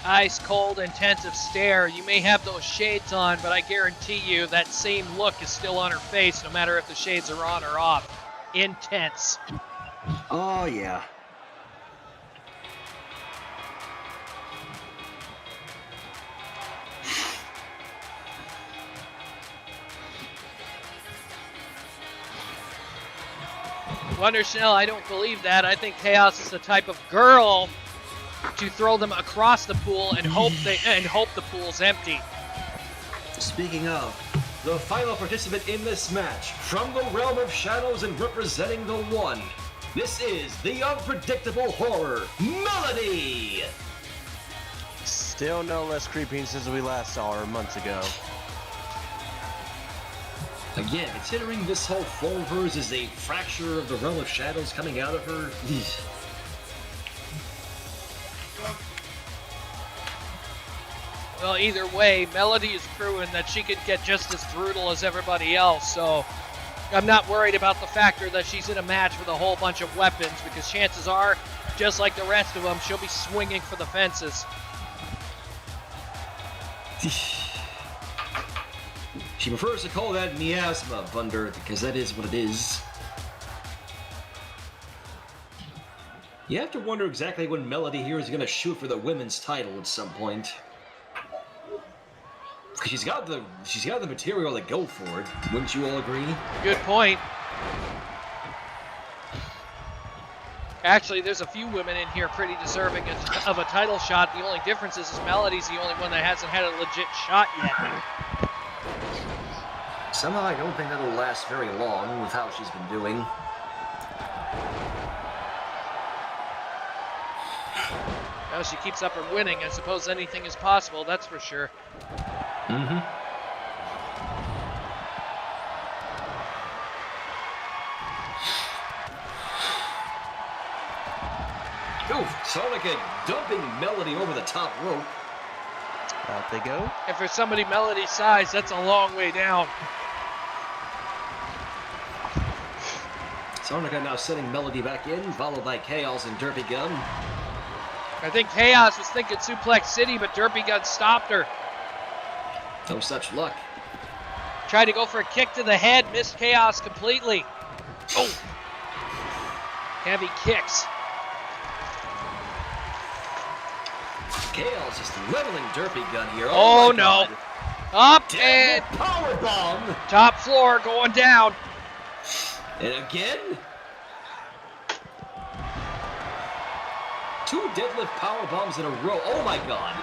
ice cold, intensive stare. You may have those shades on, but I guarantee you that same look is still on her face, no matter if the shades are on or off. Intense. Oh, yeah. Wandersham, I don't believe that. I think Chaos is the type of girl to throw them across the pool and hope the pool's empty. Speaking of, The final participant in this match, from the realm of shadows and representing the One, this is the unpredictable horror, Melody! Still no less creepy since we last saw her months ago. Again, considering this whole form of hers is a fracture of the realm of shadows coming out of her, Well, either way, Melody has proven that she can get just as brutal as everybody else, so I'm not worried about the factor that she's in a match with a whole bunch of weapons, because chances are, just like the rest of them, she'll be swinging for the fences. she prefers to call that miasma, Thunder, because that is what it is. You have to wonder exactly when Melody here is going to shoot for the women's title at some point. Because she's got the material to go for it. Wouldn't you all agree? Good point. Actually, there's a few women in here pretty deserving of a title shot. The only difference is Melody's the only one that hasn't had a legit shot yet. Somehow I don't think that'll last very long with how she's been doing. Well, she keeps up her winning. I suppose anything is possible, that's for sure. Mm-hmm. Ooh, Sonica dumping Melody over the top rope. Out they go. And for somebody Melody's size, that's a long way down. Sonica now sending Melody back in, followed by Chaos and Derpy Gun. I think Chaos was thinking Suplex City, but Derpy Gun stopped her. No such luck. Tried to go for a kick to the head, missed Chaos completely. Oh! Heavy kicks. Chaos just leveling Derpy Gun here. Oh my no. God. Up and Power bomb. top floor going down. And again. Two deadlift power bombs in a row. Oh my God.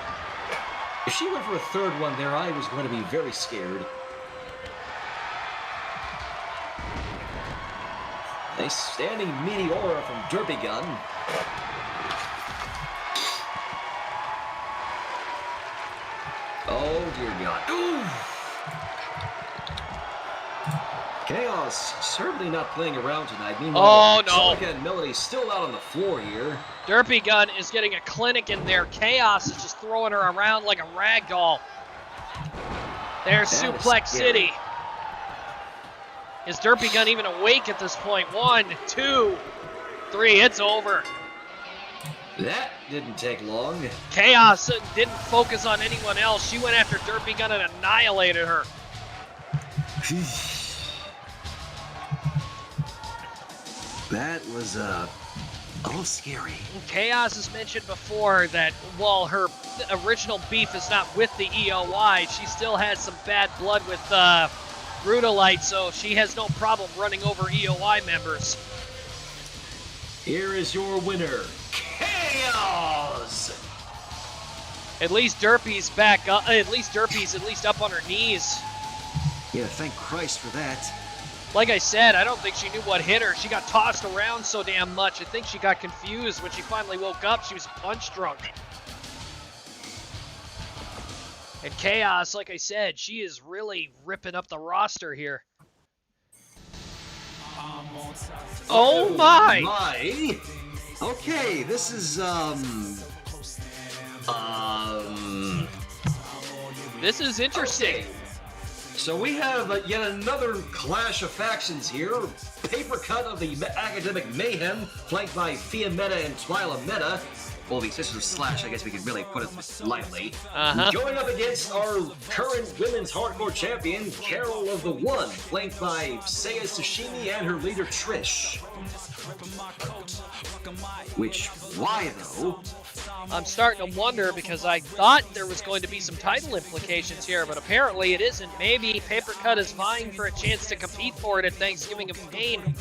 If she went for a third one there, I was going to be very scared. Nice standing meteora from Derpy Gun. Oh dear God. Ooh. Chaos certainly not playing around tonight. Meanwhile, Oh, no. Sonica and Melody still out on the floor here. Derpy Gun is getting a clinic in there. Chaos is just throwing her around like a rag doll. There's That is Suplex scary. City. Is Derpy Gun even awake at this point? 1, 2, 3, it's over. That didn't take long. Chaos didn't focus on anyone else. She went after Derpy Gun and annihilated her. that was a little scary. Chaos has mentioned before that while her original beef is not with the EOI, she still has some bad blood with Rachidile, so she has no problem running over EOI members. Here is your winner, Chaos! At least Derpy's back up. At least Derpy's up on her knees. Yeah, thank Christ for that. Like I said, I don't think she knew what hit her. She got tossed around so damn much. I think she got confused. When she finally woke up, she was punch drunk. And Chaos, like I said, she is really ripping up the roster here. Oh my! Okay, this is, This is interesting. Okay. So we have yet another clash of factions here. Paper cut of the Academic Mayhem, flanked by Fia Meta and Twyla Meta, Well, the Sisters of Slash, I guess we could really put it lightly. Going up against our current women's hardcore champion, Carol of the One, flanked by Seiya Tsushimi and her leader Trish. Which, why though? I'm starting to wonder because I thought there was going to be some title implications here, but apparently it isn't. Maybe Paper Cut is vying for a chance to compete for it at Thanksgiving of Pain.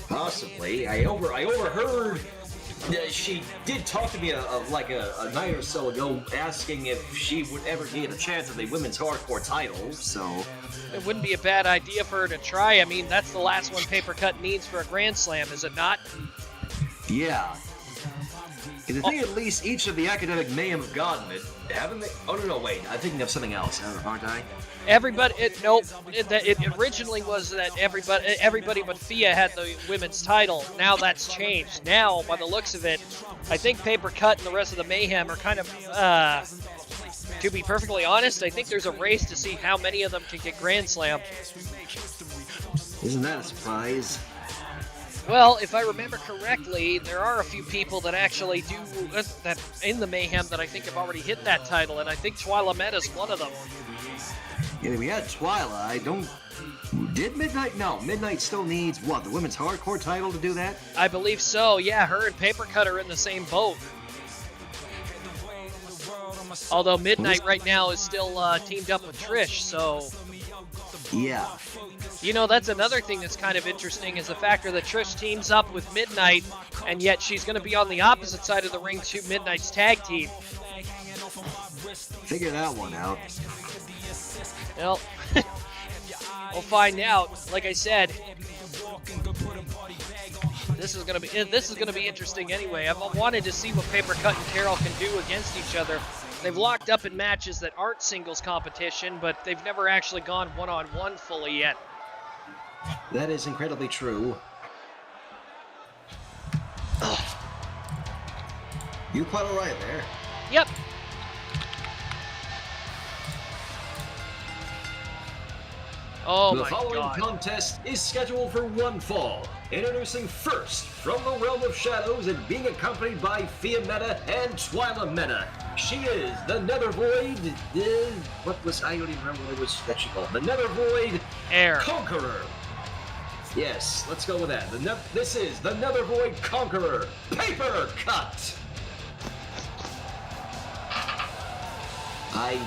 Possibly. I overheard. She did talk to me like a night or so ago, asking if she would ever get a chance at the women's hardcore title. So It wouldn't be a bad idea for her to try. I mean, that's the last one Paper Cut needs for a Grand Slam, is it not? yeah. And I think at least each of the Academic Mayhem have gotten it, haven't they? Oh no, wait. I'm thinking of something else, aren't I? Everybody, nope. It originally was that everybody but Fia had the women's title. Now that's changed. Now, by the looks of it, I think Paper Cut and the rest of the Mayhem are kind of, to be perfectly honest, I think there's a race to see how many of them can get Grand Slam. Isn't that a surprise? Well, if I remember correctly, there are a few people that actually do that in the Mayhem that I think have already hit that title, and I think Twyla Meta's one of them. Yeah, we had Twyla. Did Midnight? No, Midnight still needs what? The women's hardcore title to do that? I believe so. Yeah, her and Paper Cut are in the same boat. Although Midnight right now is still teamed up with Trish, so... Yeah. You know, that's another thing that's kind of interesting is the factor that Trish teams up with Midnight, and yet she's going to be on the opposite side of the ring to Midnight's tag team. Figure that one out. Well, we'll find out. Like I said, this is gonna be interesting anyway. I've wanted to see what Paper Cut and Carol can do against each other. They've locked up in matches that aren't singles competition, but they've never actually gone one-on-one fully yet. That is incredibly true. You quite all right there. Yep. Oh the my following God. contest is scheduled for one fall. Introducing first, from the realm of shadows and being accompanied by Fia Meta and Twyla Meta. She is the Nether Void. I don't even remember what it was that she called. The Nether Void Air. Conqueror. Yes, let's go with that. This is the Nether Void Conqueror, Paper Cut. I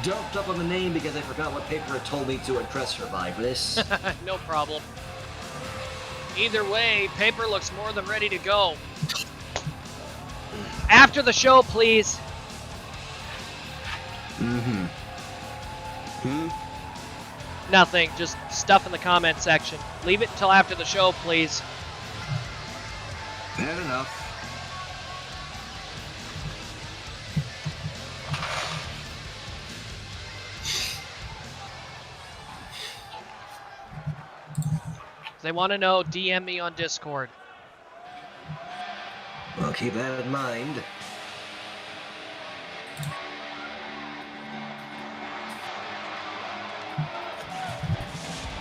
jumped up on the name because I forgot what Paper had told me to address her by for this. No problem. Either way, Paper looks more than ready to go. After the show, please. Nothing, just stuff in the comment section. Leave it until after the show, please. Fair enough. If they want to know, DM me on Discord. I'll keep that in mind.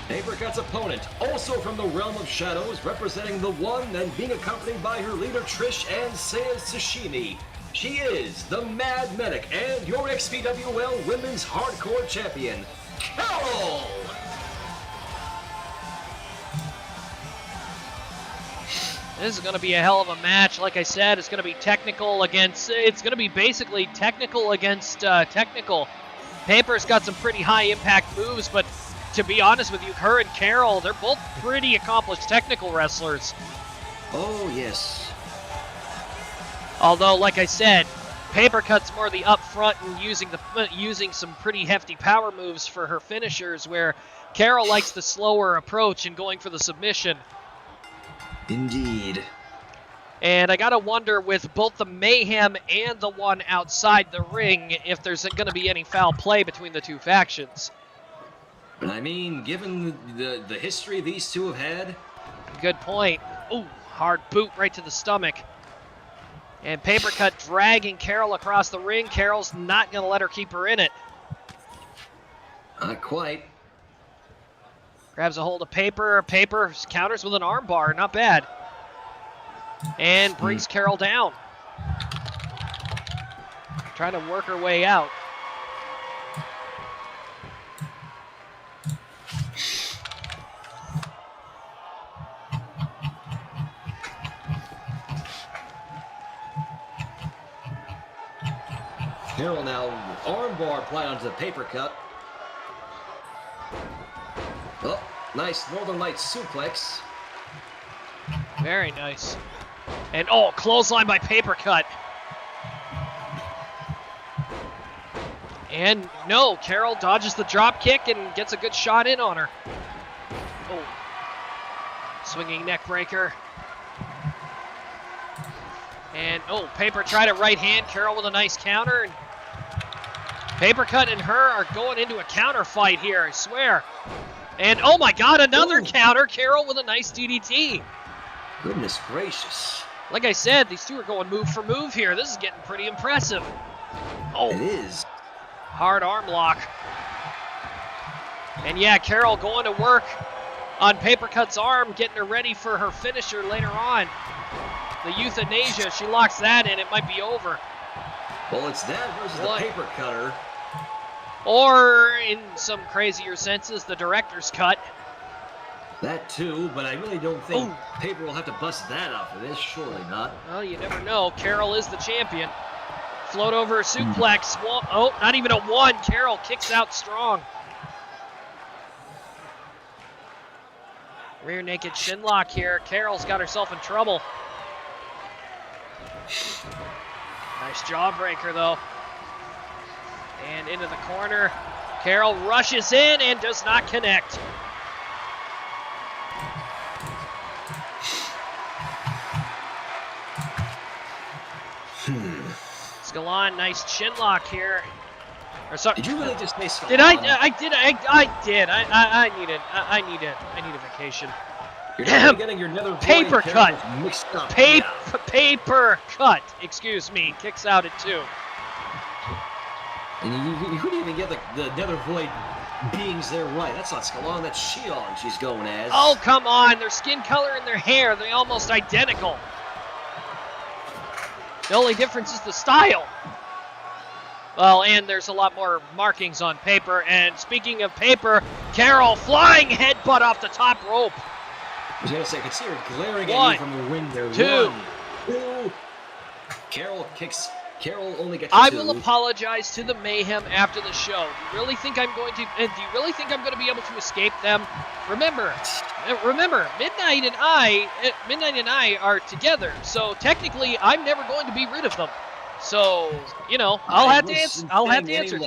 Paper Cut's opponent, also from the realm of shadows, representing the One and being accompanied by her leader Trish and Seiya Tsushimi. She is the Mad Medic and your XPWL Women's Hardcore Champion, Carol! This is going to be a hell of a match. Like I said, it's going to be technical against... It's going to be basically technical against technical. Paper's got some pretty high-impact moves, but to be honest with you, her and Carol, they're both pretty accomplished technical wrestlers. Oh, yes. Although, like I said, Paper Cut's more the upfront and using some pretty hefty power moves for her finishers, where Carol likes the slower approach and going for the submission. Indeed. And I gotta wonder, with both the Mayhem and the one outside the ring, if there's going to be any foul play between the two factions. I mean, given the history these two have had... Good point. Ooh, hard boot right to the stomach. And Paper Cut dragging Carol across the ring. Carol's not going to let her keep her in it. Not quite. Grabs a hold of Paper. Paper counters with an armbar. Not bad. And brings Carol down. Trying to work her way out. Carol now armbar applied onto the paper cut. Oh, nice Northern Lights suplex. Very nice. And oh, clothesline by paper cut. And no, Carol dodges the drop kick and gets a good shot in on her. Oh, swinging neck breaker. And oh, paper tried a right hand. Carol with a nice counter. And paper cut and her are going into a counter fight here, I swear. And oh my God, another counter. Carol with a nice DDT. Goodness gracious. Like I said, these two are going move for move here. This is getting pretty impressive. Oh, It is. hard arm lock. And yeah, Carol going to work on Paper Cut's arm, getting her ready for her finisher later on. The euthanasia, she locks that in, it might be over. Well, it's that versus the paper cutter. Or, in some crazier senses, the director's cut. That too, but I really don't think Paper will have to bust that out for this. Surely not. Well, you never know. Carol is the champion. Float over suplex. Oh, not even a one. Carol kicks out strong. Rear naked shin lock here. Carol's got herself in trouble. Nice jawbreaker though. And into the corner. Carol rushes in and does not connect. Scalon, nice chin lock here. Or sorry, Did you really just say Scalon? did I did. I need a vacation. You're definitely getting your nether Paper cut. mixed up. Paper cut. Excuse me. Kicks out at 2. And you couldn't even get the nether void beings there right. That's not Scalon, that's Shion she's going as. Oh, come on. Their skin color and their hair, they're almost identical. The only difference is the style. Well, and there's a lot more markings on paper. And speaking of paper, Carol flying headbutt off the top rope. I was gonna say, I could see her glaring One, at you from the ring there. 2. 1, 2. Carol kicks. Carol only gets I 2. will apologize to the Mayhem after the show. Do you really think I'm going to? And do you really think I'm going to be able to escape them? Remember, Midnight and I are together. So technically, I'm never going to be rid of them. So you know, I'll have to answer. I'll have to answer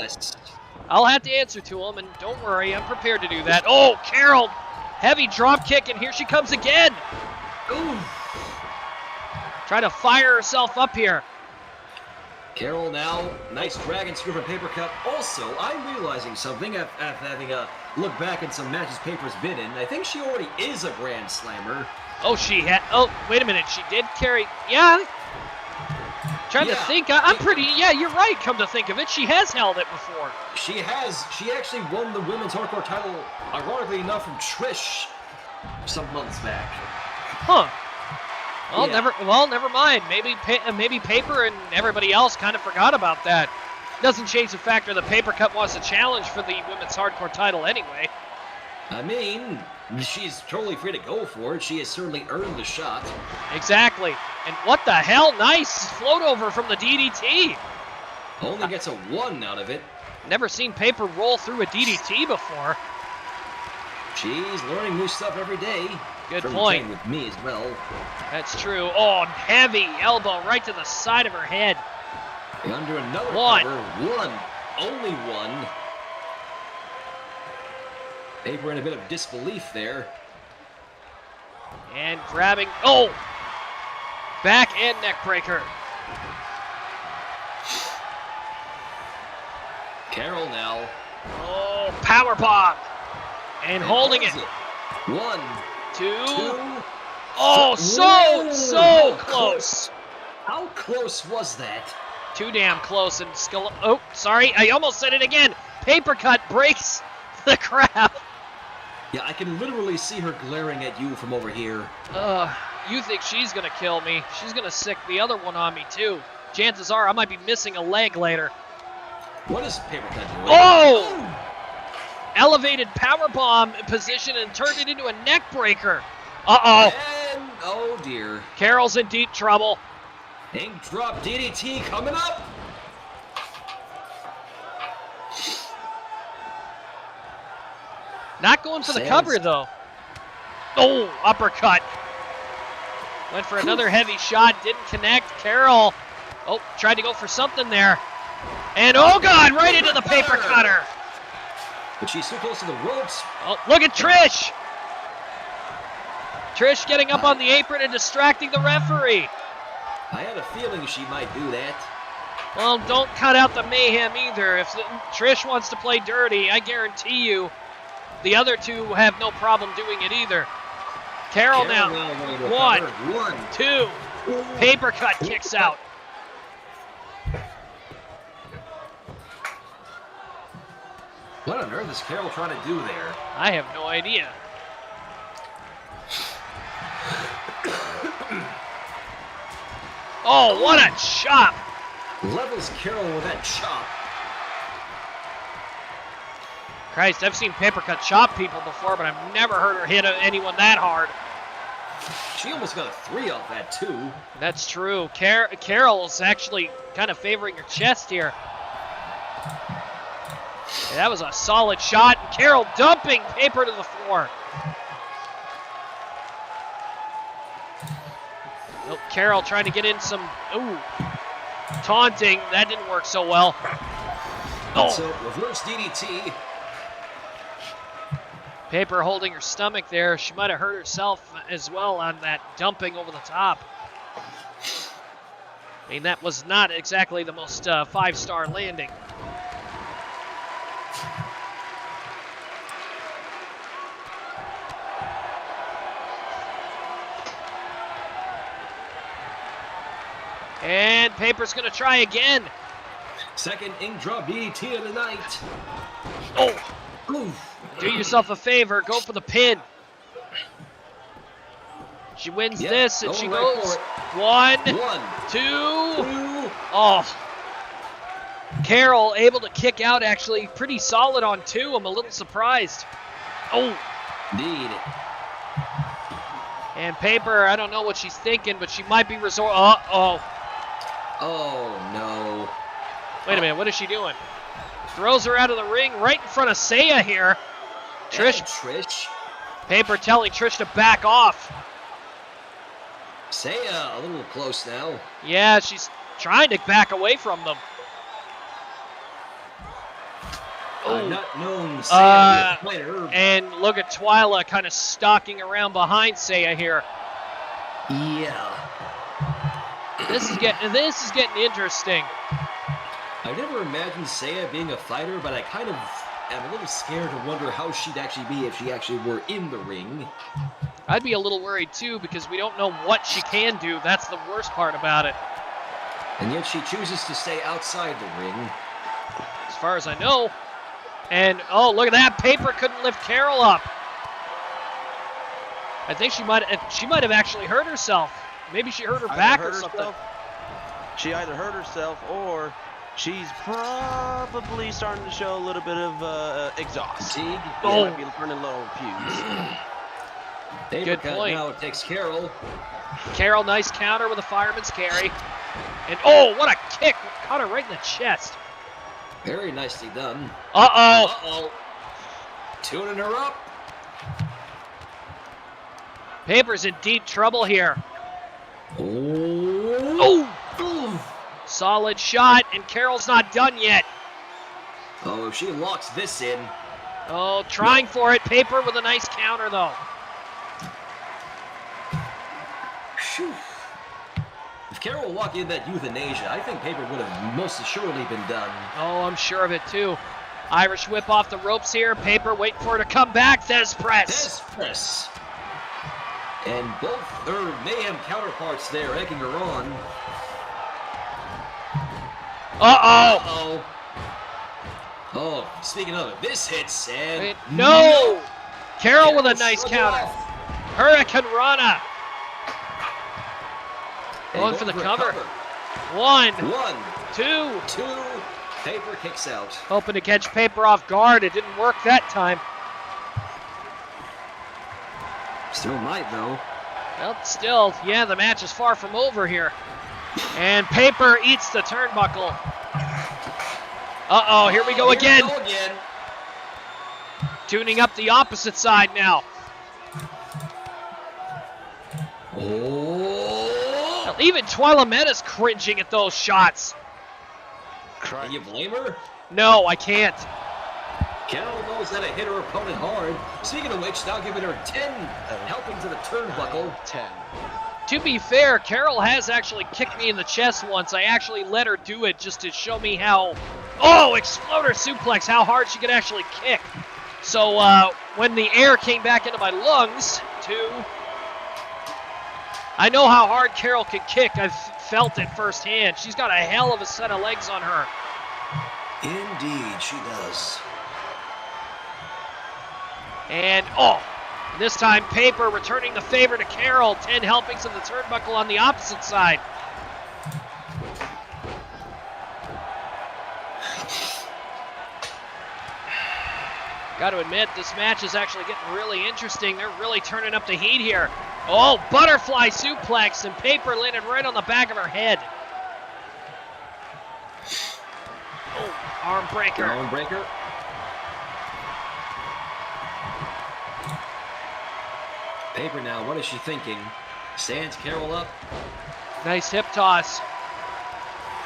to them, and don't worry, I'm prepared to do that. Oh, Carol, heavy drop kick, and here she comes again. Ooh. Trying to fire herself up here. Carol now, nice dragon screw from Paper Cut. Also, I'm realizing something after having a look back at some matches Paper's been in. I think she already is a Grand Slammer. Oh, she had. Oh, wait a minute. She did carry. Yeah. Trying to think. I'm pretty. Yeah, you're right. Come to think of it, she has held it before. She has. She actually won the women's hardcore title, ironically enough, from Trish some months back. Huh. Well, never mind. Maybe Paper and everybody else kind of forgot about that. Doesn't change the factor that Paper Cut wants a challenge for the women's hardcore title anyway. I mean, she's totally free to go for it. She has certainly earned the shot. Exactly. And what the hell? Nice float over from the DDT. Only gets a 1 out of it. Never seen Paper roll through a DDT before. She's learning new stuff every day. Good from point. With me as well. That's true. Oh, heavy elbow right to the side of her head. Under another 1. cover. 1. Only 1. Paper in a bit of disbelief there. And grabbing. Oh! Back and neck breaker. Carol now. Oh, power bomb. And holding it. 1, 2. 2. Oh, so close. How close was that? Too damn close. And oh, sorry, I almost said it again. Paper Cut breaks the crap. Yeah, I can literally see her glaring at you from over here. You think she's going to kill me. She's going to sick the other one on me, too. Chances are I might be missing a leg later. What is Paper Cut doing? Oh! Elevated powerbomb position and turned it into a neck breaker. Uh-oh. And, oh dear. Carol's in deep trouble. Ink drop DDT coming up. Not going for the Sam's- cover, though. Oh, uppercut. Went for another heavy shot, didn't connect. Carol, oh, tried to go for something there. And, oh, God, right into the paper cutter. But she's too close to the ropes. Oh, look at Trish. Trish getting up on the apron and distracting the referee. I had a feeling she might do that. Well, don't cut out the mayhem either. If Trish wants to play dirty, I guarantee you the other two have no problem doing it either. Carol now. One, two. Paper cut kicks out. What on earth is Carol trying to do there? I have no idea. Oh, what a chop. Levels Carol with that chop. Christ, I've seen Paper Cut chop people before, but I've never heard her hit anyone that hard. She almost got a 3 off that, too. That's true. Carol's actually kind of favoring her chest here. Yeah, that was a solid shot. And Carol dumping Paper to the floor. Oh, Carol trying to get in some taunting. That didn't work so well. So reverse DDT. Paper holding her stomach there. She might have hurt herself as well on that dumping over the top. I mean, that was not exactly the most 5-star landing. And Paper's going to try again. Second ink drop DDT of the night. Oh! Oof. Do yourself a favor. Go for the pin. She wins this, and she right goes for it. 1, 1, 2. 2. Oh. Carol able to kick out actually pretty solid on 2. I'm a little surprised. Oh. Indeed. And Paper, I don't know what she's thinking, but she might be Uh-oh. Oh, no. Wait a minute, what is she doing? Throws her out of the ring right in front of Saya here. Trish. Paper telling Trish to back off. Saya a little close now. Yeah, she's trying to back away from them. I've not known Saya to be a fighter. And look at Twyla kind of stalking around behind Saya here. Yeah. This is getting interesting. I never imagined Saya being a fighter, but I kind of am a little scared to wonder how she'd actually be if she actually were in the ring. I'd be a little worried too because we don't know what she can do. That's the worst part about it. And yet she chooses to stay outside the ring. As far as I know. And oh, look at that. Paper couldn't lift Carol up. I think she might have actually hurt herself. Maybe she hurt her back or something. She either hurt herself or she's probably starting to show a little bit of exhaust. Fatigue. Oh. Might be running low on pubes. Good point. Now it takes Carol. Carol, nice counter with a fireman's carry. And oh, what a kick. Caught her right in the chest. Very nicely done. Uh-oh. Uh-oh. Tuning her up. Paper's in deep trouble here. Oh. Solid shot, and Carol's not done yet. Oh, she locks this in. Oh, trying for it. Paper with a nice counter, though. Whew. If Carol walked in that euthanasia, I think Paper would have most assuredly been done. Oh, I'm sure of it, too. Irish whip off the ropes here. Paper waiting for her to come back. Thez press. Thez press. And both her Mayhem counterparts there egging her on. Uh-oh. Oh, speaking of it, this hits and... No! Carol with a nice counter. Hurricane Rana. Going for the cover. 1, 2. 2. Paper kicks out. Hoping to catch Paper off guard. It didn't work that time. Still might, though. Well, still, yeah, the match is far from over here. And Paper eats the turnbuckle. Uh-oh, here we go again. Tuning up the opposite side now. Oh. Even Twyla Meta's cringing at those shots. Can you blame her? No, I can't. Carol knows how to hit her opponent hard. Speaking of which, now giving her 10 helpings to the turnbuckle. 10. To be fair, Carol has actually kicked me in the chest once. I actually let her do it just to show me how... Oh, exploder suplex, how hard she could actually kick. So when the air came back into my lungs, I know how hard Carol can kick. I've felt it firsthand. She's got a hell of a set of legs on her. Indeed, she does. And, this time Paper returning the favor to Carol. 10 helpings of the turnbuckle on the opposite side. Got to admit, this match is actually getting really interesting. They're really turning up the heat here. Oh, butterfly suplex, and Paper landed right on the back of her head. Oh, arm breaker. Arm breaker. Paper now, what is she thinking? Stands Carol up. Nice hip toss.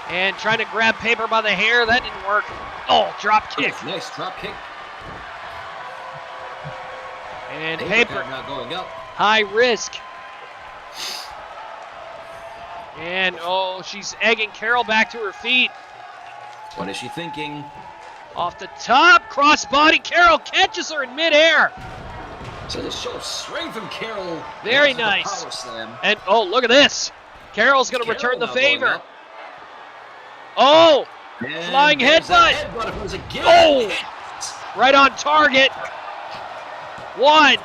And trying to grab Paper by the hair. That didn't work. Oh, drop kick. Nice drop kick. And Paper not going up. High risk. And, she's egging Carol back to her feet. What is she thinking? Off the top, crossbody. Carol catches her in midair. So this shows strength from Carol. Very nice. Power slam. And, look at this. Carol's going to return the now favor. going Oh, flying headbutt. Oh! Right on target. 1,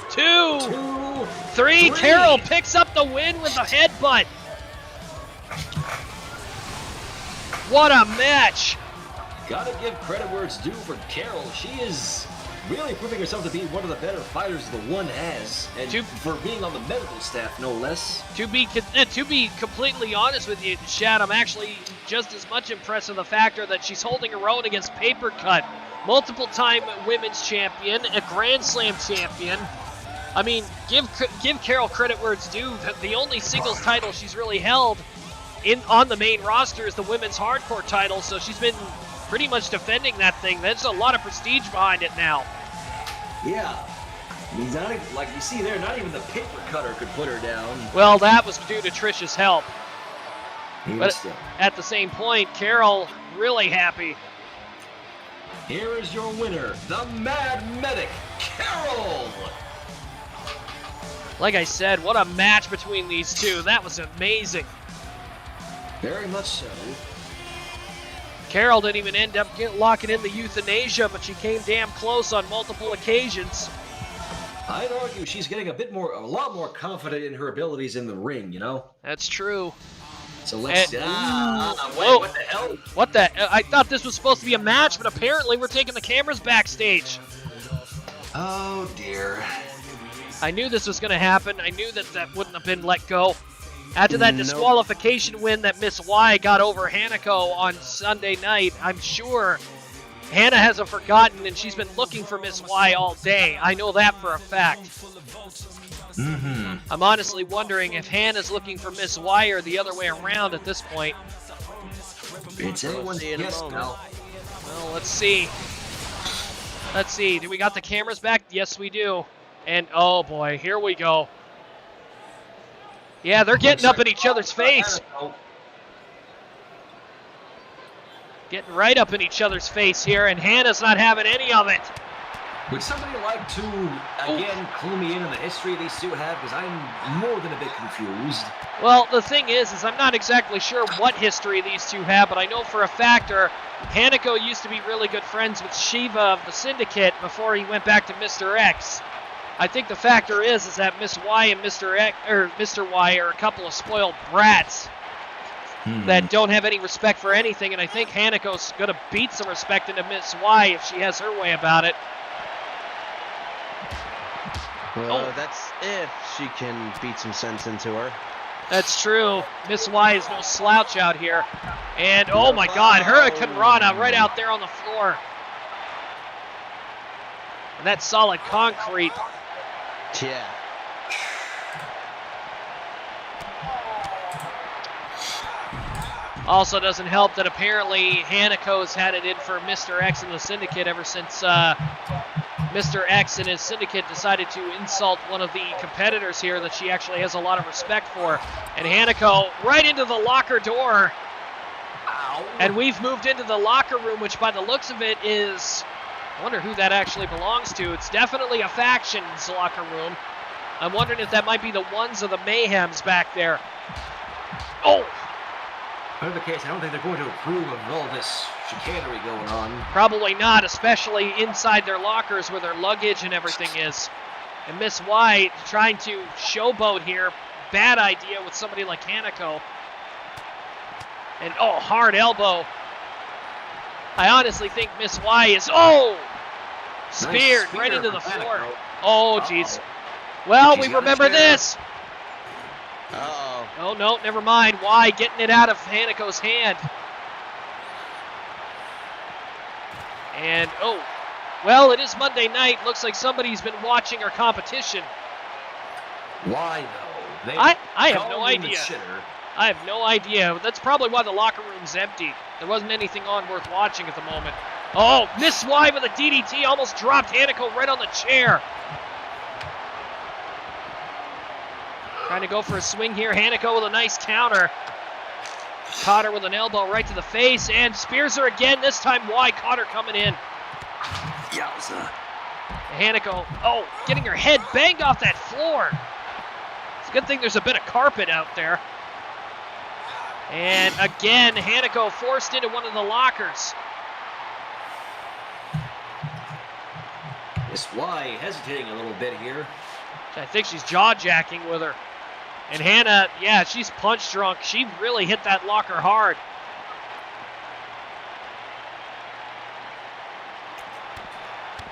2, 3. Carol picks up the win with a headbutt. What a match. Gotta give credit where it's due for Carol. She is really proving herself to be one of the better fighters the one has, and for being on the medical staff, no less. To be completely honest with you, Shad, I'm actually just as much impressed with the factor that she's holding her own against Paper Cut. Multiple-time women's champion, a Grand Slam champion. I mean, give Carol credit where it's due. The only singles title she's really held on the main roster is the women's hardcore title, so she's been pretty much defending that thing. There's a lot of prestige behind it now. Yeah. He's not, like you see there, not even the paper cutter could put her down. Well, that was due to Trish's help. But still, at the same point, Carol really happy. Here is your winner, the Mad Medic, Carol! Like I said, what a match between these two. That was amazing. Very much so. Carol didn't even end up locking in the euthanasia, but she came damn close on multiple occasions. I'd argue she's getting a lot more confident in her abilities in the ring, you know? That's true. So let's... wait, what the hell? What the... I thought this was supposed to be a match, but apparently we're taking the cameras backstage. Oh, dear. I knew this was going to happen. I knew that wouldn't have been let go. After that disqualification win that Miss Y got over Hanako on Sunday night, I'm sure Hannah hasn't forgotten, and she's been looking for Miss Y all day. I know that for a fact. Mm-hmm. I'm honestly wondering if Hannah's looking for Miss Y or the other way around at this point. It's anyone's guess now. Well, let's see. Let's see. Do we got the cameras back? Yes, we do. And, oh boy, here we go. Yeah, they're getting up in each other's face. Getting right up in each other's face here, and Hannah's not having any of it. Would somebody like to, again, clue me in on the history these two have? Because I'm more than a bit confused. Well, the thing is I'm not exactly sure what history these two have, but I know for a fact Hanako used to be really good friends with Shiva of the Syndicate before he went back to Mr. X. I think the factor is that Miss Y and Mr. Y are a couple of spoiled brats that don't have any respect for anything, and I think Hanako's going to beat some respect into Miss Y if she has her way about it. Well, that's if she can beat some sense into her. That's true. Miss Y is no slouch out here. And, oh my God, Hurricane Rana right out there on the floor. And that's solid concrete. Yeah. Also doesn't help that apparently Hanako's had it in for Mr. X and the Syndicate ever since Mr. X and his Syndicate decided to insult one of the competitors here that she actually has a lot of respect for. And Hanako right into the locker door. Ow. And we've moved into the locker room, which by the looks of it is, I wonder who that actually belongs to. It's definitely a faction's locker room. I'm wondering if that might be the ones of the Mayhems back there. Oh! Whatever the case, I don't think they're going to approve of all this chicanery going on. Probably not, especially inside their lockers where their luggage and everything is. And Miss White trying to showboat here. Bad idea with somebody like Hanako. And, oh, hard elbow. I honestly think Miss Y is, oh! Speared Nice right spear into the from floor. Hanako. Oh, jeez. Well, She's we got a remember chair. this. Uh-oh. Oh, no, never mind. Y getting it out of Hanako's hand. And, oh, well, it is Monday night. Looks like somebody's been watching our competition. Why, though? They I have no called him the idea. shitter. I have no idea. That's probably why the locker room's empty. There wasn't anything on worth watching at the moment. Oh, Miss Y with a DDT almost dropped Hanako right on the chair. Trying to go for a swing here. Hanako with a nice counter. Caught her with an elbow right to the face and spears her again. This time Y caught her coming in. Yowza. Hanako, oh, getting her head banged off that floor. It's a good thing there's a bit of carpet out there. And again, Hanako forced into one of the lockers. Miss Y hesitating a little bit here. I think she's jaw-jacking with her. And Hannah, yeah, she's punch drunk. She really hit that locker hard.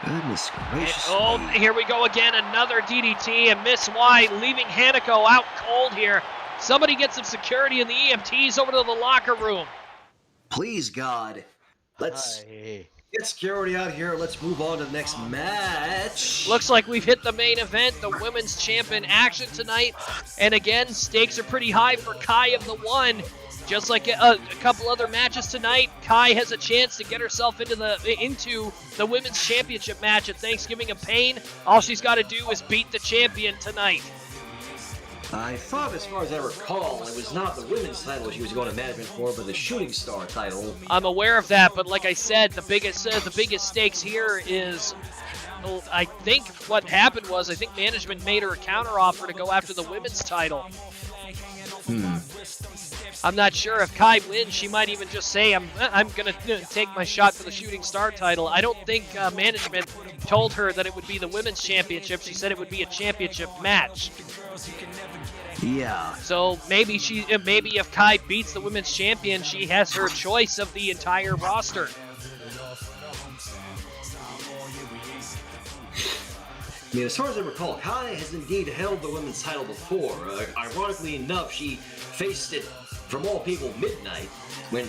Goodness gracious. Oh, here we go again. Another DDT, and Miss Y leaving Hanako out cold here. Somebody get some security in the EMTs over to the locker room. Please, God. Let's Hi. get security out here. Let's move on to the next match. Looks like we've hit the main event, the women's champion action tonight. And again, stakes are pretty high for Kai of the One. Just like a couple other matches tonight, Kai has a chance to get herself into the women's championship match at Thanksgiving of Pain. All she's got to do is beat the champion tonight. I thought, as far as I recall, it was not the women's title she was going to management for, but the shooting star title. I'm aware of that, but like I said, the biggest stakes here is, well, I think what happened was I think management made her a counteroffer to go after the women's title. I'm not sure if Kai wins. She might even just say, I'm going to take my shot for the shooting star title. I don't think management told her that it would be the women's championship. She said it would be a championship match. Yeah. So maybe if Kai beats the women's champion, she has her choice of the entire roster. I mean, as far as I recall, Kai has indeed held the women's title before. Ironically enough, she faced it, from all people, Midnight, when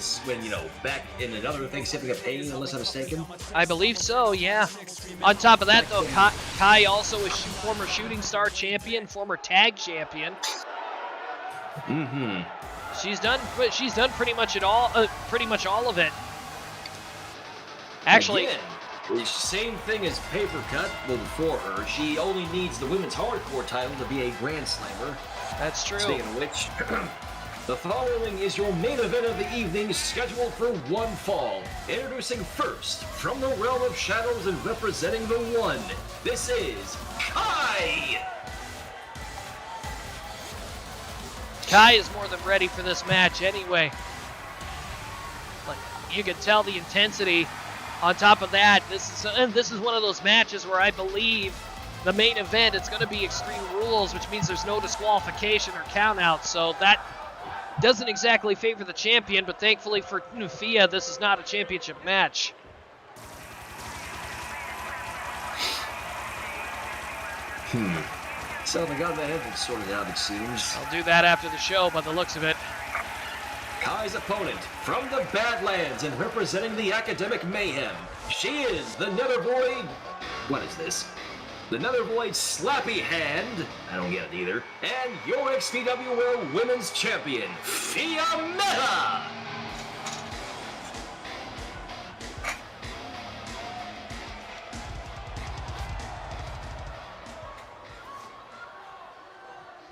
back in another Thanksgiving of Pain, unless I'm mistaken. I believe so, yeah. On top of that, though, Kai also is former shooting star champion, former tag champion. Mm-hmm. She's done pretty much all of it. Actually, Again, the same thing as Paper Cut, well, before her. She only needs the women's hardcore title to be a Grand Slammer. that's true. Speaking of which, the following is your main event of the evening, scheduled for one fall. Introducing first, from the realm of shadows and representing the One, this is Kai! Kai is more than ready for this match anyway. Like, you can tell the intensity. On top of that, this is one of those matches where I believe the main event, it's going to be Extreme Rules, which means there's no disqualification or countout. So that doesn't exactly favor the champion, but thankfully for Fia, this is not a championship match. So they got that entrance sorted out, it seems. I'll do that after the show by the looks of it. Kai's opponent from the Badlands and representing the Academic Mayhem. She is the Nethervoid. What is this? The Nethervoid Slappy Hand. I don't get it either. And your XPWL Women's Champion, Fia Meta.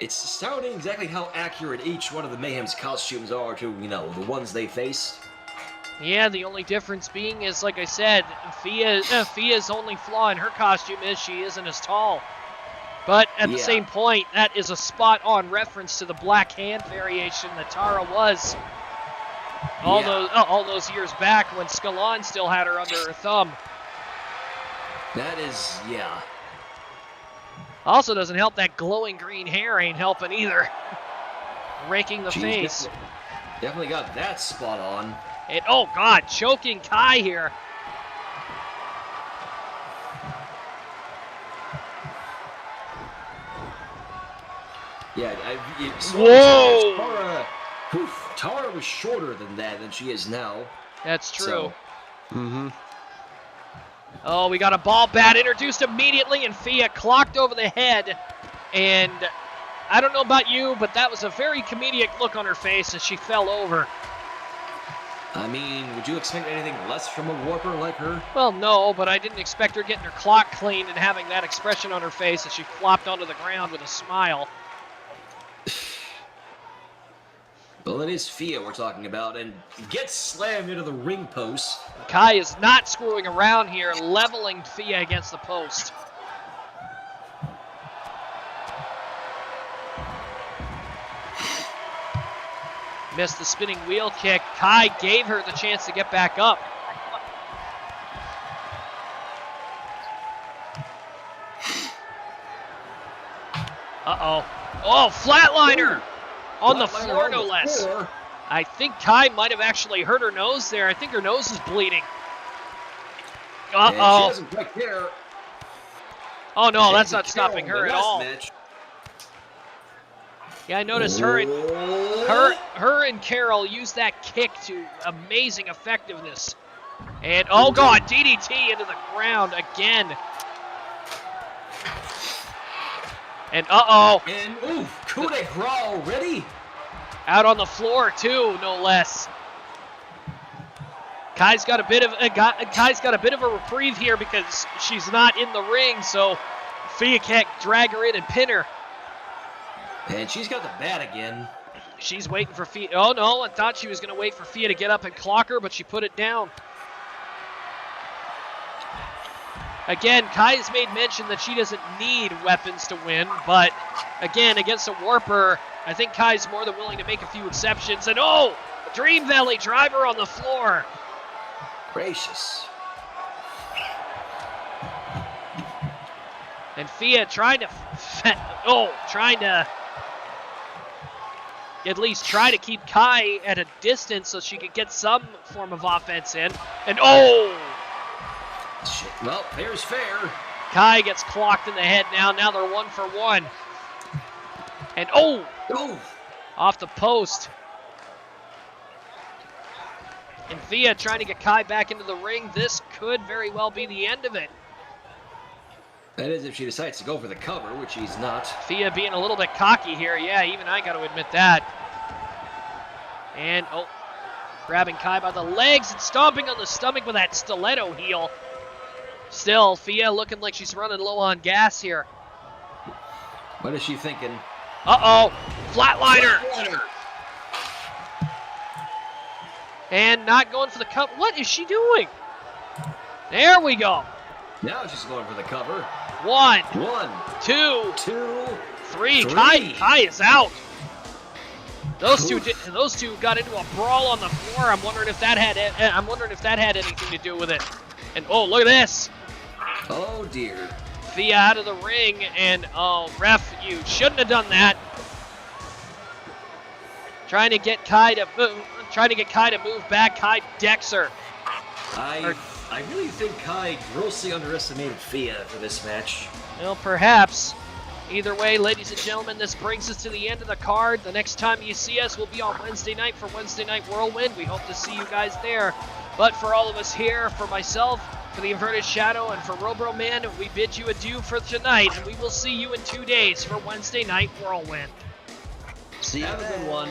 It's astounding exactly how accurate each one of the Mayhem's costumes are to, you know, the ones they faced. Yeah, the only difference being is, like I said, Fia's only flaw in her costume is she isn't as tall. But at the same point, that is a spot-on reference to the Black Hand variation that Tara was all those years back when Scalon still had her under her thumb. That is, yeah. Also doesn't help that glowing green hair ain't helping either. Raking the face. Definitely got that spot on. And oh god, choking Kai here. Yeah, whoa! Tara was shorter than that than she is now. That's true. So. Oh, we got a ball bat introduced immediately, and Fia clocked over the head. And I don't know about you, but that was a very comedic look on her face as she fell over. I mean, would you expect anything less from a warper like her? Well, no, but I didn't expect her getting her clock cleaned and having that expression on her face as she flopped onto the ground with a smile. Well, it is Fia we're talking about, and gets slammed into the ring post. Kai is not screwing around here, leveling Fia against the post. Missed the spinning wheel kick. Kai gave her the chance to get back up. Uh-oh. Oh, flatliner! On the floor, no less. I think Kai might have actually hurt her nose there. I think her nose is bleeding. Uh-oh. Oh, no, that's not stopping her at all. Yeah, I noticed her and Carol used that kick to amazing effectiveness. And, oh, God, DDT into the ground again. And, uh-oh. And, oof, coup de grace already? Out on the floor, too, no less. Kai's got a bit of a reprieve here because she's not in the ring, so Fia can't drag her in and pin her. And she's got the bat again. She's waiting for Fia. Oh, no, I thought she was going to wait for Fia to get up and clock her, but she put it down. Again, Kai has made mention that she doesn't need weapons to win, but again, against a warper, I think Kai's more than willing to make a few exceptions. And oh, Dream Valley driver on the floor. Gracious. And Fia trying to at least try to keep Kai at a distance so she could get some form of offense in. And oh! Shit. Well, fair's fair. Kai gets clocked in the head now. Now they're 1 for 1. And oh! Off the post. And Fia trying to get Kai back into the ring. This could very well be the end of it. That is if she decides to go for the cover, which she's not. Fia being a little bit cocky here. Yeah, even I got to admit that. And, oh, grabbing Kai by the legs and stomping on the stomach with that stiletto heel. Still, Fia looking like she's running low on gas here. What is she thinking? Uh-oh, flatliner. And not going for the cover. What is she doing? There we go. Now she's going for the cover. 1, 2, 3. Kai is out. Those two got into a brawl on the floor. I'm wondering if that had anything to do with it. And oh, look at this. Oh dear. Fia out of the ring, and oh, ref, you shouldn't have done that. Trying to get Kai to move back. Kai decks her. I really think Kai grossly underestimated Fia for this match. Well, perhaps. Either way, ladies and gentlemen, this brings us to the end of the card. The next time you see us will be on Wednesday night for Wednesday Night Whirlwind. We hope to see you guys there. But for all of us here, for myself, for the Inverted Shadow, and for Robroman, we bid you adieu for tonight, and we will see you in 2 days for Wednesday Night Whirlwind. See you Have a good then. one.